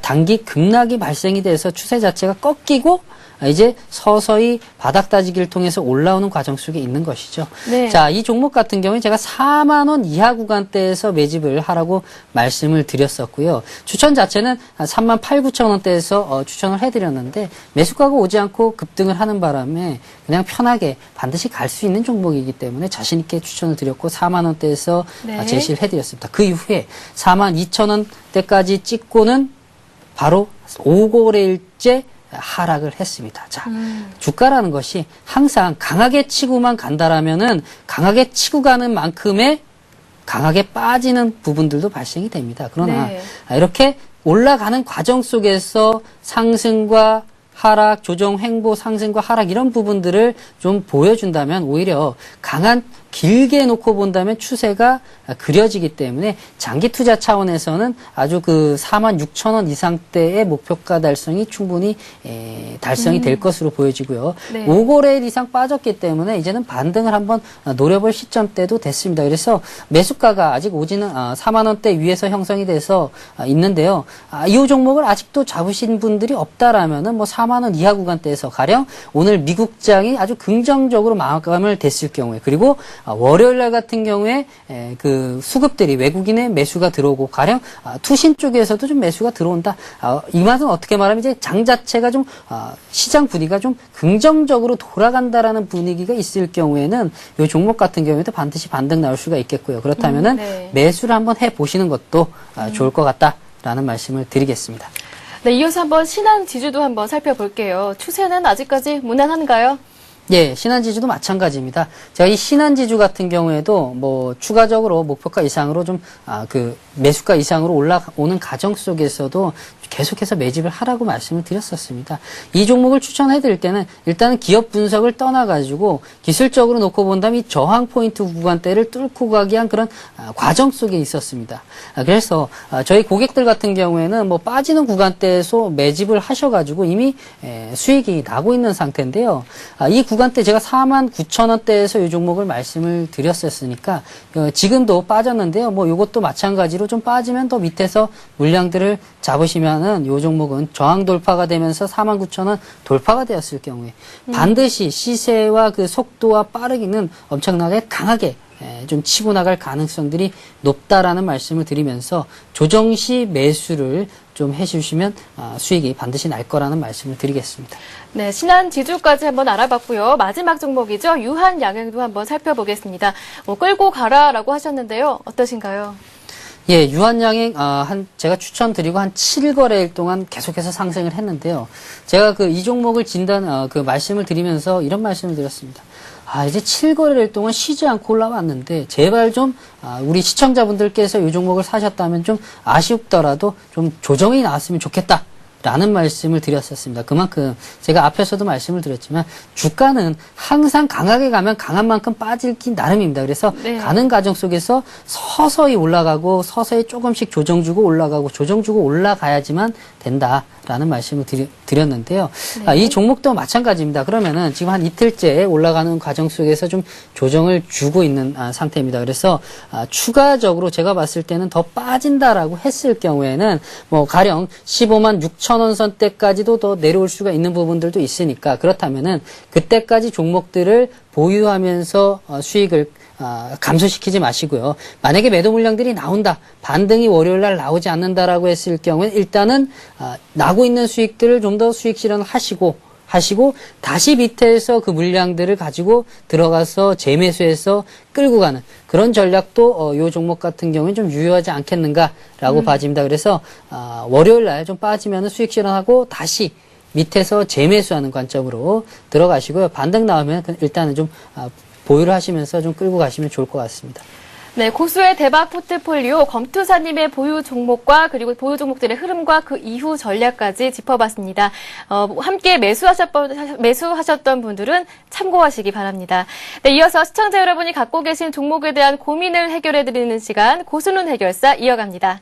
Speaker 2: 단기 급락이 발생이 돼서 추세 자체가 꺾이고 이제 서서히 바닥 다지기를 통해서 올라오는 과정 속에 있는 것이죠.
Speaker 1: 네.
Speaker 2: 자, 이 종목 같은 경우에 제가 4만 원 이하 구간대에서 매집을 하라고 말씀을 드렸었고요. 추천 자체는 3만 8, 9천 원대에서 추천을 해드렸는데 매수가가 오지 않고 급등을 하는 바람에 그냥 편하게 반드시 갈 수 있는 종목이기 때문에 자신 있게 추천을 드렸고 4만 원대에서
Speaker 1: 네.
Speaker 2: 제시를 해드렸습니다. 그 이후에 4만 2천 원대까지 찍고는 바로 5거래일째 하락을 했습니다. 자, 주가라는 것이 항상 강하게 치고만 간다라면은 강하게 치고 가는 만큼의 강하게 빠지는 부분들도 발생이 됩니다. 그러나
Speaker 1: 네.
Speaker 2: 이렇게 올라가는 과정 속에서 상승과 하락, 조정, 횡보, 상승과 하락 이런 부분들을 좀 보여준다면 오히려 강한 길게 놓고 본다면 추세가 그려지기 때문에 장기 투자 차원에서는 아주 그 4만 6천 원 이상대의 목표가 달성이 충분히 달성이 될 것으로 보여지고요.
Speaker 1: 네.
Speaker 2: 5거래일 이상 빠졌기 때문에 이제는 반등을 한번 노려볼 시점대도 됐습니다. 그래서 매수가가 아직 오지는 4만 원대 위에서 형성이 돼서 있는데요. 이 종목을 아직도 잡으신 분들이 없다라면은 4만 원 이하 구간대에서 가령 오늘 미국장이 아주 긍정적으로 마감을 됐을 경우에 그리고 월요일 날 같은 경우에 그 수급들이 외국인의 매수가 들어오고 가령 투신 쪽에서도 좀 매수가 들어온다. 이 맛은 어떻게 말하면 이제 장 자체가 좀 시장 분위기가 좀 긍정적으로 돌아간다라는 분위기가 있을 경우에는 이 종목 같은 경우에도 반드시 반등 나올 수가 있겠고요. 그렇다면은
Speaker 1: 네.
Speaker 2: 매수를 한번 해 보시는 것도 좋을 것 같다라는 말씀을 드리겠습니다.
Speaker 1: 네, 이어서 한번 신한 지주도 한번 살펴볼게요. 추세는 아직까지 무난한가요?
Speaker 2: 예, 신한지주도 마찬가지입니다. 제가 이 신한지주 같은 경우에도 뭐 추가적으로 목표가 이상으로 그 매수가 이상으로 올라오는 과정 속에서도 계속해서 매집을 하라고 말씀을 드렸었습니다. 이 종목을 추천해 드릴 때는 일단은 기업 분석을 떠나가지고 기술적으로 놓고 본다면 이 저항 포인트 구간대를 뚫고 가기 위한 그런 과정 속에 있었습니다. 그래서 저희 고객들 같은 경우에는 뭐 빠지는 구간대에서 매집을 하셔가지고 이미 수익이 나고 있는 상태인데요. 이 구간대 제가 49,000원대에서 이 종목을 말씀을 드렸었으니까 지금도 빠졌는데요. 뭐 이것도 마찬가지로 좀 빠지면 더 밑에서 물량들을 잡으시면은 이 종목은 저항 돌파가 되면서 49,000원 돌파가 되었을 경우에 반드시 시세와 그 속도와 빠르기는 엄청나게 강하게 좀 치고 나갈 가능성들이 높다라는 말씀을 드리면서 조정 시 매수를 좀 해주시면 수익이 반드시 날 거라는 말씀을 드리겠습니다.
Speaker 1: 네, 신한지주까지 한번 알아봤고요. 마지막 종목이죠. 유한양행도 한번 살펴보겠습니다. 끌고 가라라고 하셨는데요. 어떠신가요?
Speaker 2: 예, 유한양행, 제가 추천드리고 한 7거래일 동안 계속해서 상승을 했는데요. 제가 이 종목을 말씀을 드리면서 이런 말씀을 드렸습니다. 이제 7거래일 동안 쉬지 않고 올라왔는데, 제발 좀, 우리 시청자분들께서 이 종목을 사셨다면 좀 아쉽더라도 좀 조정이 나왔으면 좋겠다. 라는 말씀을 드렸었습니다. 그만큼 제가 앞에서도 말씀을 드렸지만 주가는 항상 강하게 가면 강한 만큼 빠질기 나름입니다. 그래서
Speaker 1: 네.
Speaker 2: 가는 과정 속에서 서서히 올라가고 서서히 조금씩 조정 주고 올라가고 조정 주고 올라가야지만 된다라는 말씀을 드렸는데요.
Speaker 1: 네.
Speaker 2: 이 종목도 마찬가지입니다. 그러면은 지금 한 이틀째 올라가는 과정 속에서 좀 조정을 주고 있는 상태입니다. 그래서 추가적으로 제가 봤을 때는 더 빠진다라고 했을 경우에는 뭐 가령 15만 6천 원 선대까지도 더 내려올 수가 있는 부분들도 있으니까 그렇다면은 그때까지 종목들을 보유하면서 수익을 감소시키지 마시고요. 만약에 매도 물량들이 나온다, 반등이 월요일 날 나오지 않는다라고 했을 경우에 일단은 나고 있는 수익들을 좀 더 수익 실현을 하시고 다시 밑에서 그 물량들을 가지고 들어가서 재매수해서 끌고 가는 그런 전략도 요 종목 같은 경우에 좀 유효하지 않겠는가라고 봐집니다. 그래서 월요일 날 좀 빠지면 수익 실현하고 다시 밑에서 재매수하는 관점으로 들어가시고요. 반등 나오면 일단은 좀 보유를 하시면서 좀 끌고 가시면 좋을 것 같습니다.
Speaker 1: 네, 고수의 대박 포트폴리오 검투사님의 보유 종목과 그리고 보유 종목들의 흐름과 그 이후 전략까지 짚어봤습니다. 함께 매수하셨던 분들은 참고하시기 바랍니다. 네, 이어서 시청자 여러분이 갖고 계신 종목에 대한 고민을 해결해드리는 시간 고수는 해결사 이어갑니다.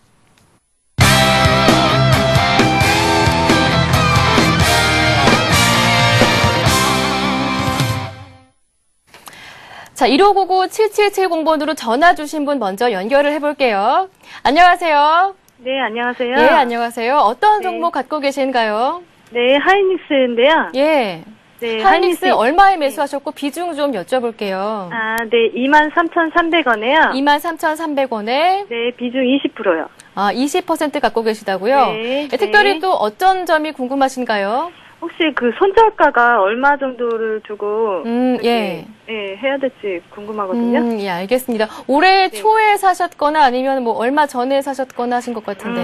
Speaker 1: 자, 1599-7770번으로 전화 주신 분 먼저 연결을 해볼게요. 안녕하세요.
Speaker 4: 네, 안녕하세요.
Speaker 1: 네, 안녕하세요. 어떤
Speaker 4: 네.
Speaker 1: 종목 갖고 계신가요?
Speaker 4: 네, 하이닉스인데요.
Speaker 1: 예.
Speaker 4: 네,
Speaker 1: 하이닉스 얼마에 매수하셨고 비중 좀 여쭤볼게요.
Speaker 4: 네, 23,300원에요.
Speaker 1: 23,300원에
Speaker 4: 네, 비중 20%요.
Speaker 1: 20% 갖고 계시다고요?
Speaker 4: 네,
Speaker 1: 예, 특별히
Speaker 4: 네.
Speaker 1: 또 어떤 점이 궁금하신가요?
Speaker 4: 혹시 그 손절가가 얼마 정도를 두고
Speaker 1: 예.
Speaker 4: 해야 될지 궁금하거든요.
Speaker 1: 예, 알겠습니다. 올해
Speaker 4: 네.
Speaker 1: 초에 사셨거나 아니면 뭐 얼마 전에 사셨거나 하신 것 같은데.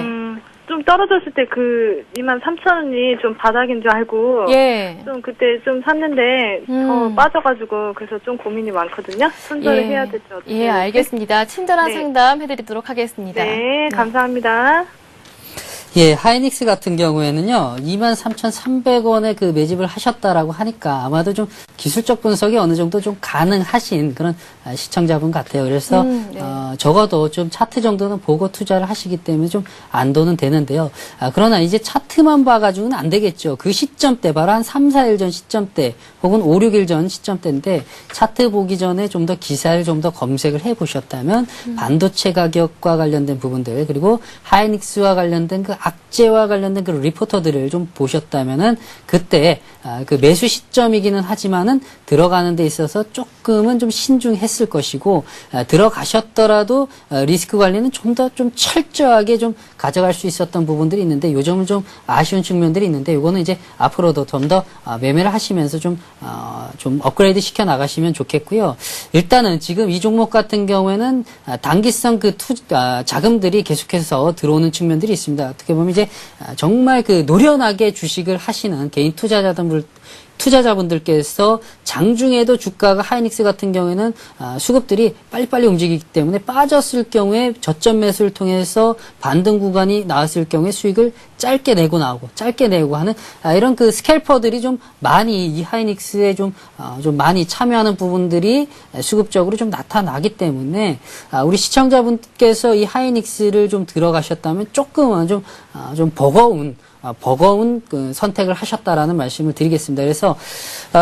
Speaker 4: 좀 떨어졌을 때 그 23,000원이 좀 바닥인 줄 알고
Speaker 1: 예.
Speaker 4: 좀 그때 좀 샀는데 더 빠져가지고 그래서 좀 고민이 많거든요. 손절을 해야 될지 어떻게.
Speaker 1: 예, 알겠습니다. 친절한
Speaker 4: 네.
Speaker 1: 상담 해드리도록 하겠습니다.
Speaker 4: 네, 감사합니다.
Speaker 2: 예, 하이닉스 같은 경우에는요, 23,300원에 그 매집을 하셨다라고 하니까 아마도 좀 기술적 분석이 어느 정도 좀 가능하신 그런 시청자분 같아요. 그래서,
Speaker 1: 네.
Speaker 2: 적어도 좀 차트 정도는 보고 투자를 하시기 때문에 좀 안도는 되는데요. 그러나 이제 차트만 봐가지고는 안 되겠죠. 그 시점대, 바로 한 3, 4일 전 시점대, 혹은 5, 6일 전 시점대인데, 차트 보기 전에 좀 더 기사를 좀 더 검색을 해 보셨다면, 반도체 가격과 관련된 부분들, 그리고 하이닉스와 관련된 그 악재와 관련된 그 리포터들을 좀 보셨다면은 그때 그 매수 시점이기는 하지만은 들어가는 데 있어서 조금은 좀 신중했을 것이고 들어가셨더라도 리스크 관리는 좀 더 좀 철저하게 좀 가져갈 수 있었던 부분들이 있는데 요 점은 좀 아쉬운 측면들이 있는데 요거는 이제 앞으로도 좀 더 매매를 하시면서 좀 업그레이드 시켜 나가시면 좋겠고요. 일단은 지금 이 종목 같은 경우에는 단기성 그 자금들이 계속해서 들어오는 측면들이 있습니다. 어떻게 보면 이제 정말 그 노련하게 주식을 하시는 개인 투자자분들 투자자분들께서 장중에도 주가가 하이닉스 같은 경우에는 수급들이 빨리빨리 움직이기 때문에 빠졌을 경우에 저점 매수를 통해서 반등 구간이 나왔을 경우에 수익을 짧게 내고 나오고 짧게 내고 하는 이런 그 스캘퍼들이 좀 많이 이 하이닉스에 좀 많이 참여하는 부분들이 수급적으로 좀 나타나기 때문에 우리 시청자분께서 이 하이닉스를 좀 들어가셨다면 조금은 좀 버거운 그 선택을 하셨다라는 말씀을 드리겠습니다. 그래서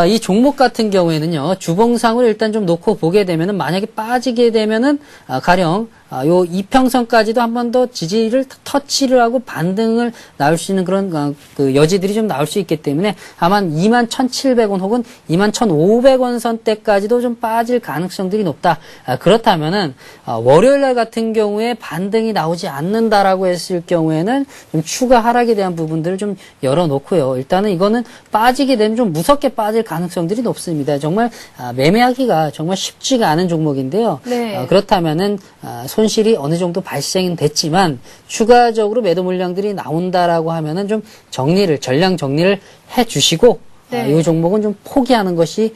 Speaker 2: 이 종목 같은 경우에는요, 주봉상을 일단 좀 놓고 보게 되면은 만약에 빠지게 되면은 가령 요 이평선까지도 한 번 더 지지를 터치를 하고 반등을 나올 수 있는 그런 그 여지들이 좀 나올 수 있기 때문에 아마 21,700원 혹은 21,500원 선대까지도 좀 빠질 가능성들이 높다. 그렇다면은 월요일 날 같은 경우에 반등이 나오지 않는다라고 했을 경우에는 좀 추가 하락에 대한 부분들을 좀 열어놓고요. 일단은 이거는 빠지게 되면 좀 무섭게 빠질 가능성들이 높습니다. 정말 매매하기가 정말 쉽지가 않은 종목인데요.
Speaker 1: 네.
Speaker 2: 그렇다면은 손실이 어느 정도 발생은 됐지만 추가적으로 매도 물량들이 나온다라고 하면은 좀 전량 정리를 해주시고
Speaker 1: 네.
Speaker 2: 이 종목은 좀 포기하는 것이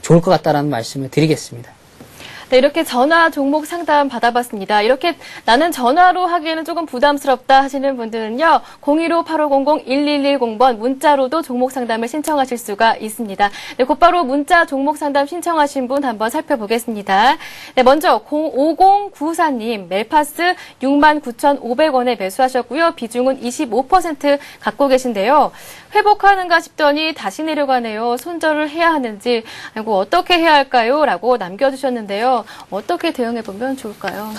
Speaker 2: 좋을 것 같다라는 말씀을 드리겠습니다.
Speaker 1: 네, 이렇게 전화 종목 상담 받아봤습니다. 이렇게 나는 전화로 하기에는 조금 부담스럽다 하시는 분들은요, 015-8500-1110번 문자로도 종목 상담을 신청하실 수가 있습니다. 네, 곧바로 문자 종목 상담 신청하신 분 한번 살펴보겠습니다. 네, 먼저 5094님, 멜파스 69,500원에 매수하셨고요. 비중은 25% 갖고 계신데요. 회복하는가 싶더니 다시 내려가네요. 손절을 해야 하는지, 아이고, 어떻게 해야 할까요? 라고 남겨주셨는데요. 어떻게 대응해보면 좋을까요?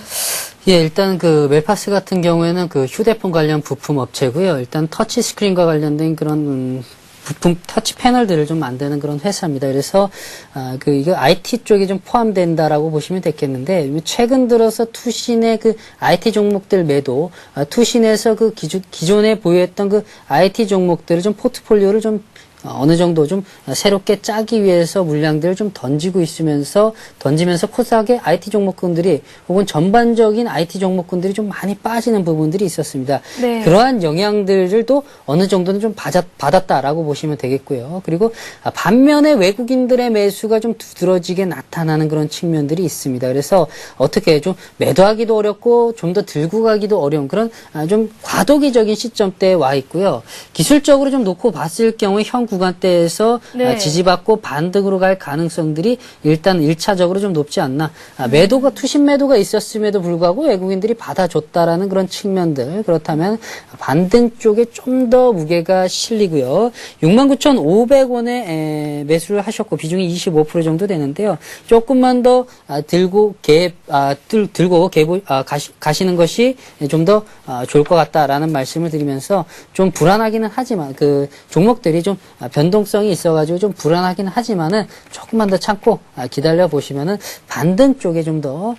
Speaker 2: 예, 일단 그 멜파스 같은 경우에는 그 휴대폰 관련 부품 업체고요. 일단 터치 스크린과 관련된 그런 부품 터치 패널들을 좀 만드는 그런 회사입니다. 그래서 이거 IT 쪽이 좀 포함된다라고 보시면 되겠는데, 최근 들어서 투신의 그 IT 종목들 매도, 투신에서 그 기존에 보유했던 그 IT 종목들을 좀 포트폴리오를 좀 어느 정도 좀 새롭게 짜기 위해서 물량들을 좀 던지면서 코스닥의 IT 종목군들이 혹은 전반적인 IT 종목군들이 좀 많이 빠지는 부분들이 있었습니다.
Speaker 1: 네.
Speaker 2: 그러한 영향들도 어느 정도는 좀 받았다라고 보시면 되겠고요. 그리고 반면에 외국인들의 매수가 좀 두드러지게 나타나는 그런 측면들이 있습니다. 그래서 어떻게 좀 매도하기도 어렵고 좀 더 들고 가기도 어려운 그런 좀 과도기적인 시점대에 와 있고요. 기술적으로 좀 놓고 봤을 경우에 현 구간대에서
Speaker 1: 네.
Speaker 2: 지지받고 반등으로 갈 가능성들이 일단 1차적으로 좀 높지 않나. 매도가 투신 매도가 있었음에도 불구하고 외국인들이 받아줬다라는 그런 측면들. 그렇다면 반등 쪽에 좀 더 무게가 실리고요. 69,500원에 매수를 하셨고 비중이 25% 정도 되는데요. 조금만 더 들고 가시는 것이 좀 더 좋을 것 같다라는 말씀을 드리면서 좀 불안하기는 하지만 그 종목들이 좀 변동성이 있어가지고 좀 불안하긴 하지만은 조금만 더 참고 기다려 보시면은 반등 쪽에 좀 더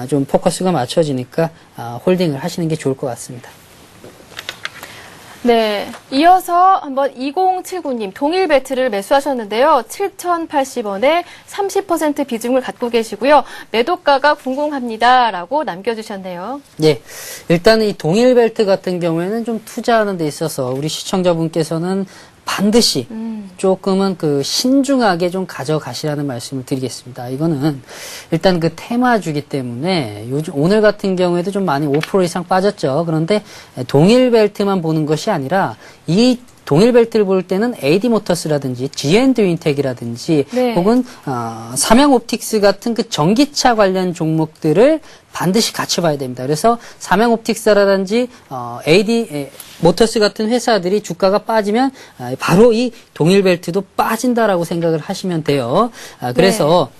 Speaker 2: 좀 포커스가 맞춰지니까 홀딩을 하시는 게 좋을 것 같습니다.
Speaker 1: 네. 이어서 한번 2079님, 동일벨트를 매수하셨는데요. 7,080원에 30% 비중을 갖고 계시고요. 매도가가 궁금합니다. 라고 남겨주셨네요.
Speaker 2: 예. 일단 이 동일벨트 같은 경우에는 좀 투자하는 데 있어서 우리 시청자분께서는 반드시 조금은 그 신중하게 좀 가져가시라는 말씀을 드리겠습니다. 이거는 일단 그 테마주기 때문에 오늘 같은 경우에도 좀 많이 5% 이상 빠졌죠. 그런데 동일 벨트만 보는 것이 아니라 이 동일 벨트를 볼 때는 AD 모터스라든지 G&D 윈텍이라든지
Speaker 1: 네.
Speaker 2: 혹은 삼양 옵틱스 같은 그 전기차 관련 종목들을 반드시 같이 봐야 됩니다. 그래서 삼양 옵틱스라든지 AD 모터스 같은 회사들이 주가가 빠지면 바로 이 동일 벨트도 빠진다라고 생각을 하시면 돼요. 그래서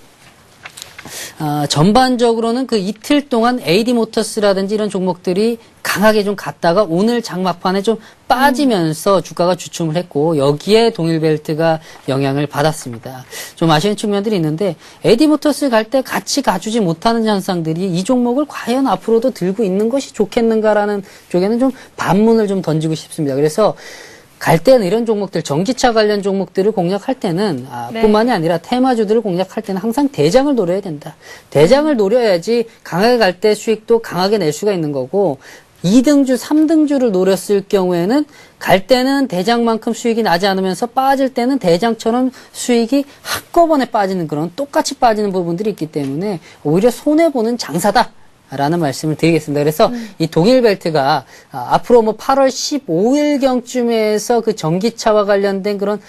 Speaker 2: 전반적으로는 그 이틀 동안 AD 모터스라든지 이런 종목들이 강하게 좀 갔다가 오늘 장막판에 좀 빠지면서 주가가 주춤을 했고 여기에 동일벨트가 영향을 받았습니다. 좀 아쉬운 측면들이 있는데 AD 모터스 갈 때 같이 가주지 못하는 현상들이 이 종목을 과연 앞으로도 들고 있는 것이 좋겠는가라는 쪽에는 좀 반문을 좀 던지고 싶습니다. 그래서 갈 때는 이런 종목들, 전기차 관련 종목들을 공략할 때는
Speaker 1: 네.
Speaker 2: 뿐만이 아니라 테마주들을 공략할 때는 항상 대장을 노려야 된다. 대장을 노려야지 강하게 갈 때 수익도 강하게 낼 수가 있는 거고 2등주, 3등주를 노렸을 경우에는 갈 때는 대장만큼 수익이 나지 않으면서 빠질 때는 대장처럼 수익이 한꺼번에 빠지는 그런 똑같이 빠지는 부분들이 있기 때문에 오히려 손해보는 장사다. 라는 말씀을 드리겠습니다. 그래서 이 독일 벨트가 앞으로 뭐 8월 15일경쯤에서 그 전기차와 관련된 그런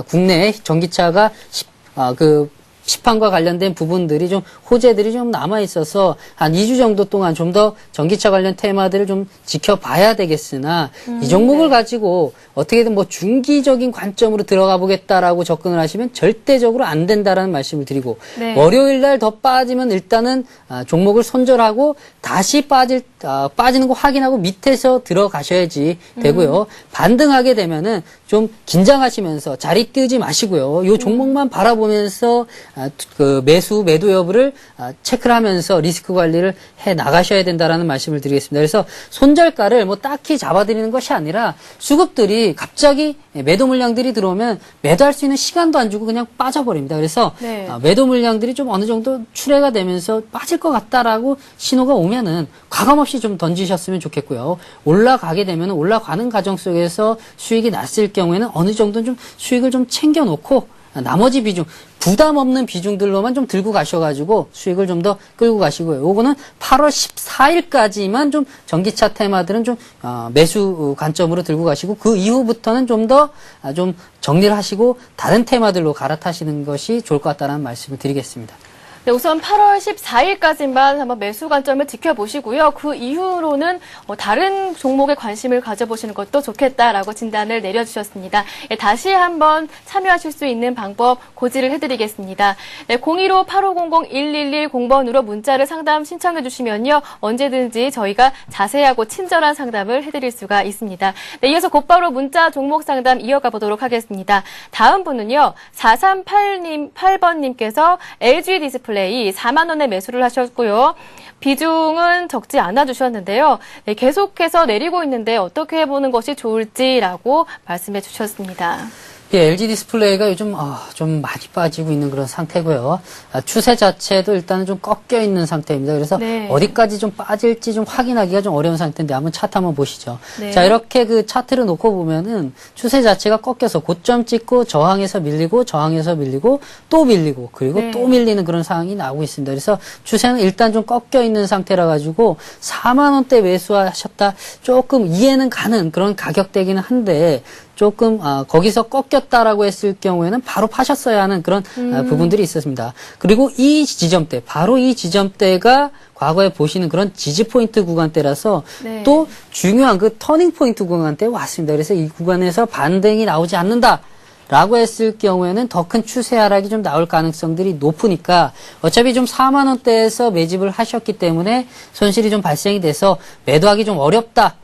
Speaker 2: 국내 전기차가 시판과 관련된 부분들이 좀 호재들이 좀 남아 있어서 한 2주 정도 동안 좀 더 전기차 관련 테마들을 좀 지켜봐야 되겠으나 이 종목을 가지고 어떻게든 뭐 중기적인 관점으로 들어가 보겠다라고 접근을 하시면 절대적으로 안 된다라는 말씀을 드리고
Speaker 1: 네.
Speaker 2: 월요일 날 더 빠지면 일단은 종목을 손절하고 다시 빠지는 거 확인하고 밑에서 들어가셔야지 되고요. 반등하게 되면은 좀 긴장하시면서 자리 뜨지 마시고요. 요 종목만 바라보면서 그 매도 여부를 체크를 하면서 리스크 관리를 해 나가셔야 된다라는 말씀을 드리겠습니다. 그래서 손절가를 뭐 딱히 잡아드리는 것이 아니라 수급들이 갑자기 매도 물량들이 들어오면 매도할 수 있는 시간도 안 주고 그냥 빠져버립니다. 그래서
Speaker 1: 네.
Speaker 2: 매도 물량들이 좀 어느 정도 출회가 되면서 빠질 것 같다라고 신호가 오면은 과감없이 좀 던지셨으면 좋겠고요. 올라가게 되면 올라가는 과정 속에서 수익이 났을 경우에는 어느 정도 좀 수익을 좀 챙겨놓고 나머지 비중, 부담 없는 비중들로만 좀 들고 가셔가지고 수익을 좀 더 끌고 가시고요. 요거는 8월 14일까지만 좀 전기차 테마들은 좀 매수 관점으로 들고 가시고 그 이후부터는 좀 더 좀 정리를 하시고 다른 테마들로 갈아타시는 것이 좋을 것 같다는 말씀을 드리겠습니다.
Speaker 1: 네, 우선 8월 14일까지만 한번 매수 관점을 지켜보시고요. 그 이후로는 다른 종목에 관심을 가져보시는 것도 좋겠다라고 진단을 내려주셨습니다. 네, 다시 한번 참여하실 수 있는 방법 고지를 해드리겠습니다. 네, 015-8500-1110번으로 문자를 상담 신청해 주시면요. 언제든지 저희가 자세하고 친절한 상담을 해드릴 수가 있습니다. 네, 이어서 곧바로 문자 종목 상담 이어가 보도록 하겠습니다. 다음 분은요. 438번님께서 LG 디스플레이 4만 원에 매수를 하셨고요. 비중은 적지 않아 주셨는데요. 네, 계속해서 내리고 있는데 어떻게 해보는 것이 좋을지라고 말씀해 주셨습니다.
Speaker 2: LG 디스플레이가 요즘 좀 많이 빠지고 있는 그런 상태고요. 추세 자체도 일단은 좀 꺾여 있는 상태입니다. 그래서
Speaker 1: 네.
Speaker 2: 어디까지 좀 빠질지 좀 확인하기가 좀 어려운 상태인데 한번 차트 한번 보시죠.
Speaker 1: 네.
Speaker 2: 자, 이렇게 그 차트를 놓고 보면은 추세 자체가 꺾여서 고점 찍고 저항에서 밀리고 저항에서 밀리고 또 밀리고 그리고
Speaker 1: 네.
Speaker 2: 또 밀리는 그런 상황이 나오고 있습니다. 그래서 추세는 일단 좀 꺾여 있는 상태라 가지고 4만 원대 매수하셨다 조금 이해는 가는 그런 가격대기는 한데 조금 거기서 꺾였다라고 했을 경우에는 바로 파셨어야 하는 그런 부분들이 있었습니다. 그리고 이 지점대, 바로 이 지점대가 과거에 보시는 그런 지지 포인트 구간대라서
Speaker 1: 네.
Speaker 2: 또 중요한 그 터닝 포인트 구간대에 왔습니다. 그래서 이 구간에서 반등이 나오지 않는다. 라고 했을 경우에는 더 큰 추세 하락이 좀 나올 가능성들이 높으니까 어차피 좀 4만 원대에서 매집을 하셨기 때문에 손실이 좀 발생이 돼서 매도하기 좀 어렵다.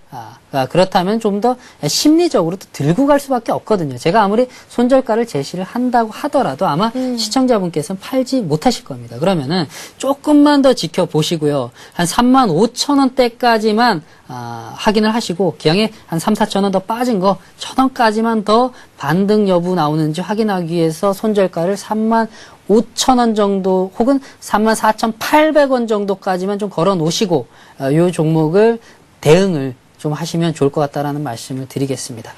Speaker 2: 그렇다면 좀 더 심리적으로 또 들고 갈 수밖에 없거든요. 제가 아무리 손절가를 제시를 한다고 하더라도 아마 시청자분께서는 팔지 못하실 겁니다. 그러면은 조금만 더 지켜보시고요. 한 3만 5천 원대까지만 확인을 하시고 기왕에 한 3, 4천 원 더 빠진 거 1,000원까지만 더 반등 여부 나오는지 확인하기 위해서 손절가를 3만 5천 원 정도 혹은 3만 4,800원 정도까지만 좀 걸어 놓으시고 이 종목을 대응을 좀 하시면 좋을 것 같다라는 말씀을 드리겠습니다.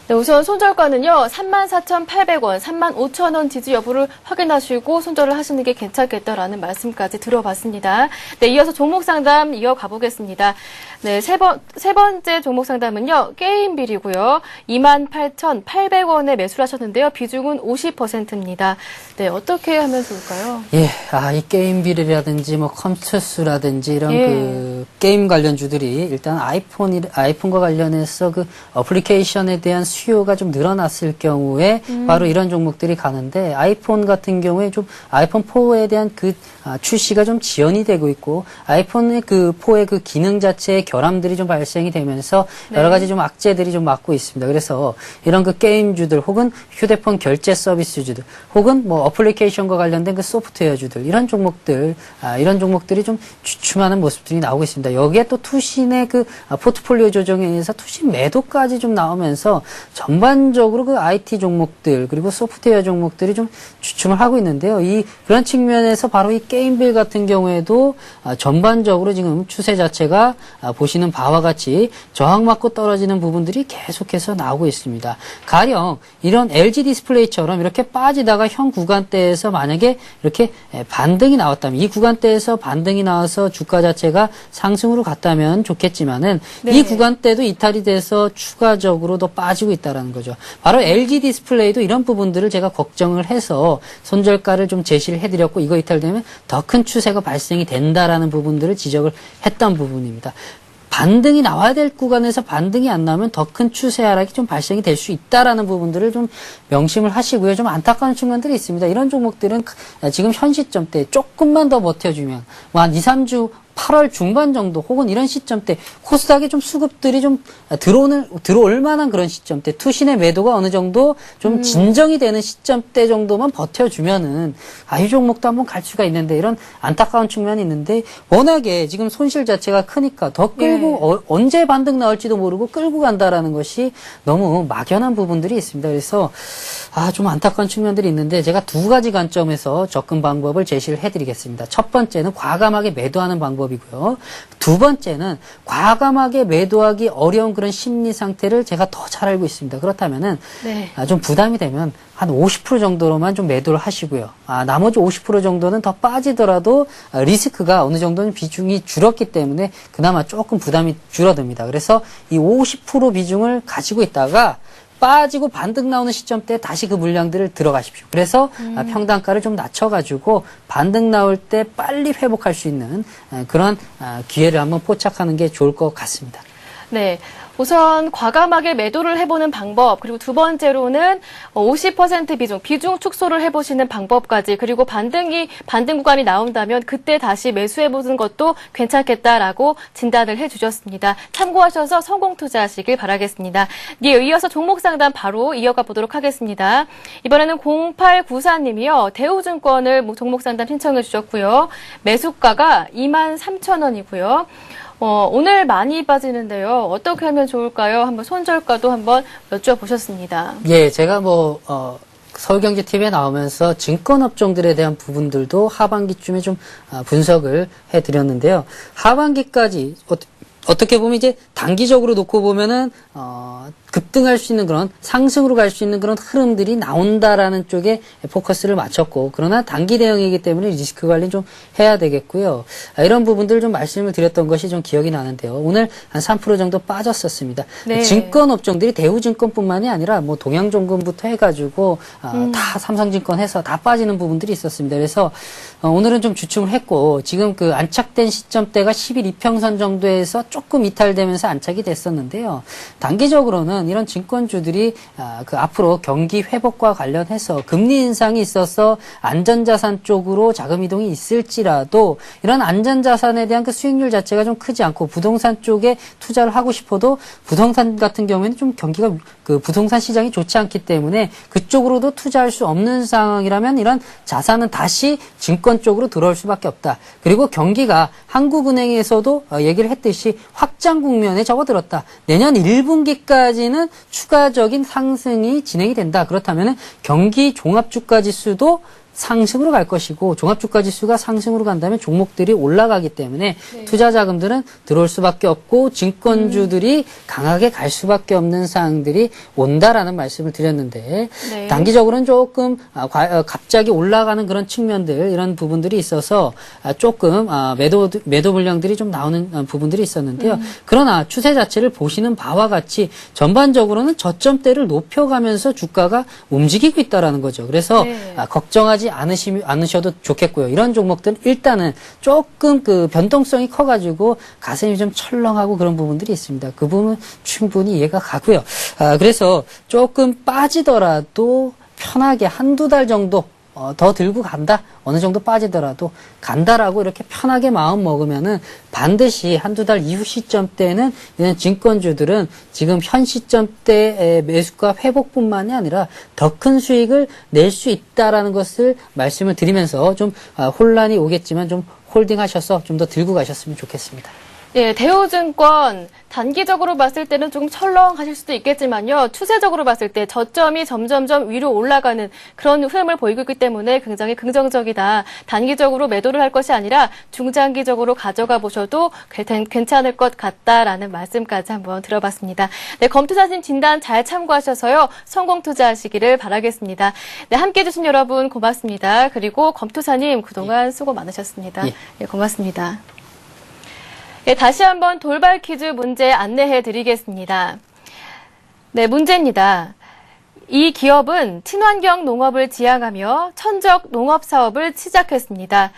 Speaker 1: 네, 우선 손절가는요. 34,800원, 35,000원 지지 여부를 확인하시고 손절을 하시는 게 괜찮겠다라는 말씀까지 들어봤습니다. 네, 이어서 종목 상담 이어가 보겠습니다. 네, 세 번째 종목 상담은요. 게임빌이고요. 28,800원에 매수를 하셨는데요. 비중은 50%입니다. 네, 어떻게 하면 좋을까요?
Speaker 2: 예, 이 게임빌이라든지 뭐 컴투스라든지 이런
Speaker 1: 예.
Speaker 2: 그 게임 관련주들이 일단 아이폰과 관련해서 그 어플리케이션에 대한 수요가 좀 늘어났을 경우에 바로 이런 종목들이 가는데 아이폰 같은 경우에 좀 아이폰 4에 대한 그 출시가 좀 지연이 되고 있고 아이폰의 그 4의 그 기능 자체의 결함들이 좀 발생이 되면서
Speaker 1: 네.
Speaker 2: 여러 가지 좀 악재들이 좀 맞고 있습니다. 그래서 이런 그 게임주들 혹은 휴대폰 결제 서비스주들 혹은 뭐 어플리케이션과 관련된 그 소프트웨어주들 이런 종목들이 좀 주춤하는 모습들이 나오고 있습니다. 있습니다. 여기에 또 투신의 그 포트폴리오 조정에 의해서 투신 매도까지 좀 나오면서 전반적으로 그 IT 종목들 그리고 소프트웨어 종목들이 좀 주춤을 하고 있는데요. 그런 측면에서 바로 이 게임빌 같은 경우에도 전반적으로 지금 추세 자체가 보시는 바와 같이 저항받고 떨어지는 부분들이 계속해서 나오고 있습니다. 가령 이런 LG 디스플레이처럼 이렇게 빠지다가 현 구간대에서 만약에 이렇게 반등이 나왔다면 이 구간대에서 반등이 나와서 주가 자체가 상승으로 갔다면 좋겠지만은
Speaker 1: 네.
Speaker 2: 이 구간대도 이탈이 돼서 추가적으로 더 빠지고 있다라는 거죠. 바로 LG 디스플레이도 이런 부분들을 제가 걱정을 해서 손절가를 좀 제시를 해드렸고 이거 이탈되면 더 큰 추세가 발생이 된다라는 부분들을 지적을 했던 부분입니다. 반등이 나와야 될 구간에서 반등이 안 나오면 더 큰 추세 하락이 좀 발생이 될 수 있다라는 부분들을 좀 명심을 하시고요. 좀 안타까운 측면들이 있습니다. 이런 종목들은 지금 현 시점대 조금만 더 버텨주면 뭐 한 2, 3주 8월 중반 정도 혹은 이런 시점대 코스닥에 좀 수급들이 좀 들어올 만한 그런 시점대 투신의 매도가 어느 정도 좀 진정이 되는 시점대 정도만 버텨주면은 이 종목도 한번 갈 수가 있는데 이런 안타까운 측면이 있는데 워낙에 지금 손실 자체가 크니까 더 끌고 언제 반등 나올지도 모르고 끌고 간다라는 것이 너무 막연한 부분들이 있습니다. 그래서 좀 안타까운 측면들이 있는데 제가 두 가지 관점에서 접근 방법을 제시를 해드리겠습니다. 첫 번째는 과감하게 매도하는 방법이고요. 두 번째는 과감하게 매도하기 어려운 그런 심리 상태를 제가 더 잘 알고 있습니다. 그렇다면은
Speaker 1: 네.
Speaker 2: 좀 부담이 되면 한 50% 정도로만 좀 매도를 하시고요. 나머지 50% 정도는 더 빠지더라도 리스크가 어느 정도는 비중이 줄었기 때문에 그나마 조금 부담이 줄어듭니다. 그래서 이 50% 비중을 가지고 있다가 빠지고 반등 나오는 시점대 다시 그 물량들을 들어가십시오. 그래서 평단가를 좀 낮춰가지고 반등 나올 때 빨리 회복할 수 있는 그런 기회를 한번 포착하는 게 좋을 것 같습니다.
Speaker 1: 네. 우선 과감하게 매도를 해보는 방법, 그리고 두 번째로는 50% 비중 축소를 해보시는 방법까지, 그리고 반등 구간이 나온다면 그때 다시 매수해보는 것도 괜찮겠다라고 진단을 해주셨습니다. 참고하셔서 성공 투자하시길 바라겠습니다. 네, 이어서 종목 상담 바로 이어가 보도록 하겠습니다. 이번에는 0894님이요. 대우증권을 종목 상담 신청해 주셨고요. 매수가가 23,000원이고요. 오늘 많이 빠지는데요. 어떻게 하면 좋을까요? 한번 손절가도 한번 여쭤보셨습니다.
Speaker 2: 예, 제가 서울경제TV에 나오면서 증권업종들에 대한 부분들도 하반기쯤에 좀 분석을 해드렸는데요. 하반기까지 어떻게 보면 이제 단기적으로 놓고 보면은 급등할 수 있는 그런 상승으로 갈 수 있는 그런 흐름들이 나온다라는 쪽에 포커스를 맞췄고 그러나 단기 대응이기 때문에 리스크 관리 좀 해야 되겠고요. 이런 부분들 좀 말씀을 드렸던 것이 좀 기억이 나는데요. 오늘 한 3% 정도 빠졌었습니다.
Speaker 1: 네.
Speaker 2: 증권업종들이 대우증권뿐만이 아니라 뭐 동양종금부터 해가지고 다 삼성증권 해서 다 빠지는 부분들이 있었습니다. 그래서 오늘은 좀 주춤을 했고 지금 그 안착된 시점대가 10일 이평선 정도에서 조금 이탈되면서 안착이 됐었는데요. 단기적으로는 이런 증권주들이 그 앞으로 경기 회복과 관련해서 금리 인상이 있어서 안전자산 쪽으로 자금 이동이 있을지라도 이런 안전자산에 대한 그 수익률 자체가 좀 크지 않고 부동산 쪽에 투자를 하고 싶어도 부동산 같은 경우에는 좀 경기가 그 부동산 시장이 좋지 않기 때문에 그쪽으로도 투자할 수 없는 상황이라면 이런 자산은 다시 증권 쪽으로 들어올 수밖에 없다. 그리고 경기가 한국은행에서도 얘기를 했듯이 확장 국면에 접어들었다. 내년 1분기까지는 추가적인 상승이 진행이 된다. 그렇다면 경기 종합주가지수도 상승으로 갈 것이고 종합주가지수가 상승으로 간다면 종목들이 올라가기 때문에 투자 자금들은 들어올 수밖에 없고 증권주들이 강하게 갈 수밖에 없는 상황들이 온다라는 말씀을 드렸는데
Speaker 1: 네.
Speaker 2: 단기적으로는 조금 갑자기 올라가는 그런 측면들 이런 부분들이 있어서 조금 매도 물량들이 좀 나오는 부분들이 있었는데요. 그러나 추세 자체를 보시는 바와 같이 전반적으로는 저점대를 높여가면서 주가가 움직이고 있다라는 거죠. 그래서 걱정하지 않으셔도 좋겠고요. 이런 종목들은 일단은 조금 그 변동성이 커가지고 가슴이 좀 철렁하고 그런 부분들이 있습니다. 그 부분은 충분히 이해가 가고요. 그래서 조금 빠지더라도 편하게 한두 달 정도 더 들고 간다. 어느 정도 빠지더라도 간다라고 이렇게 편하게 마음 먹으면은 반드시 한두 달 이후 시점대는 이런 증권주들은 지금 현 시점대의 매수가 회복뿐만이 아니라 더 큰 수익을 낼 수 있다라는 것을 말씀을 드리면서 좀 혼란이 오겠지만 좀 홀딩하셔서 좀 더 들고 가셨으면 좋겠습니다.
Speaker 1: 예, 대우증권 단기적으로 봤을 때는 조금 철렁하실 수도 있겠지만요. 추세적으로 봤을 때 저점이 점점점 위로 올라가는 그런 흐름을 보이고 있기 때문에 굉장히 긍정적이다. 단기적으로 매도를 할 것이 아니라 중장기적으로 가져가 보셔도 괜찮을 것 같다라는 말씀까지 한번 들어봤습니다. 네, 검투사님 진단 잘 참고하셔서요. 성공 투자하시기를 바라겠습니다. 네, 함께해 주신 여러분 고맙습니다. 그리고 검투사님 그동안 수고 많으셨습니다. 네, 고맙습니다. 네, 다시 한번 돌발 퀴즈 문제 안내해 드리겠습니다. 네, 문제입니다. 이 기업은 친환경 농업을 지향하며 천적 농업 사업을 시작했습니다.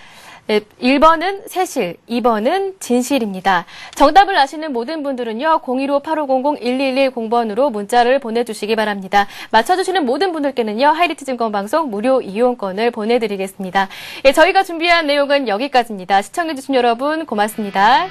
Speaker 1: 네, 1번은 세실, 2번은 진실입니다. 정답을 아시는 모든 분들은요, 015-8500-1110번으로 문자를 보내주시기 바랍니다. 맞춰주시는 모든 분들께는요, 하이리트증권 방송 무료 이용권을 보내드리겠습니다. 예, 저희가 준비한 내용은 여기까지입니다. 시청해주신 여러분 고맙습니다.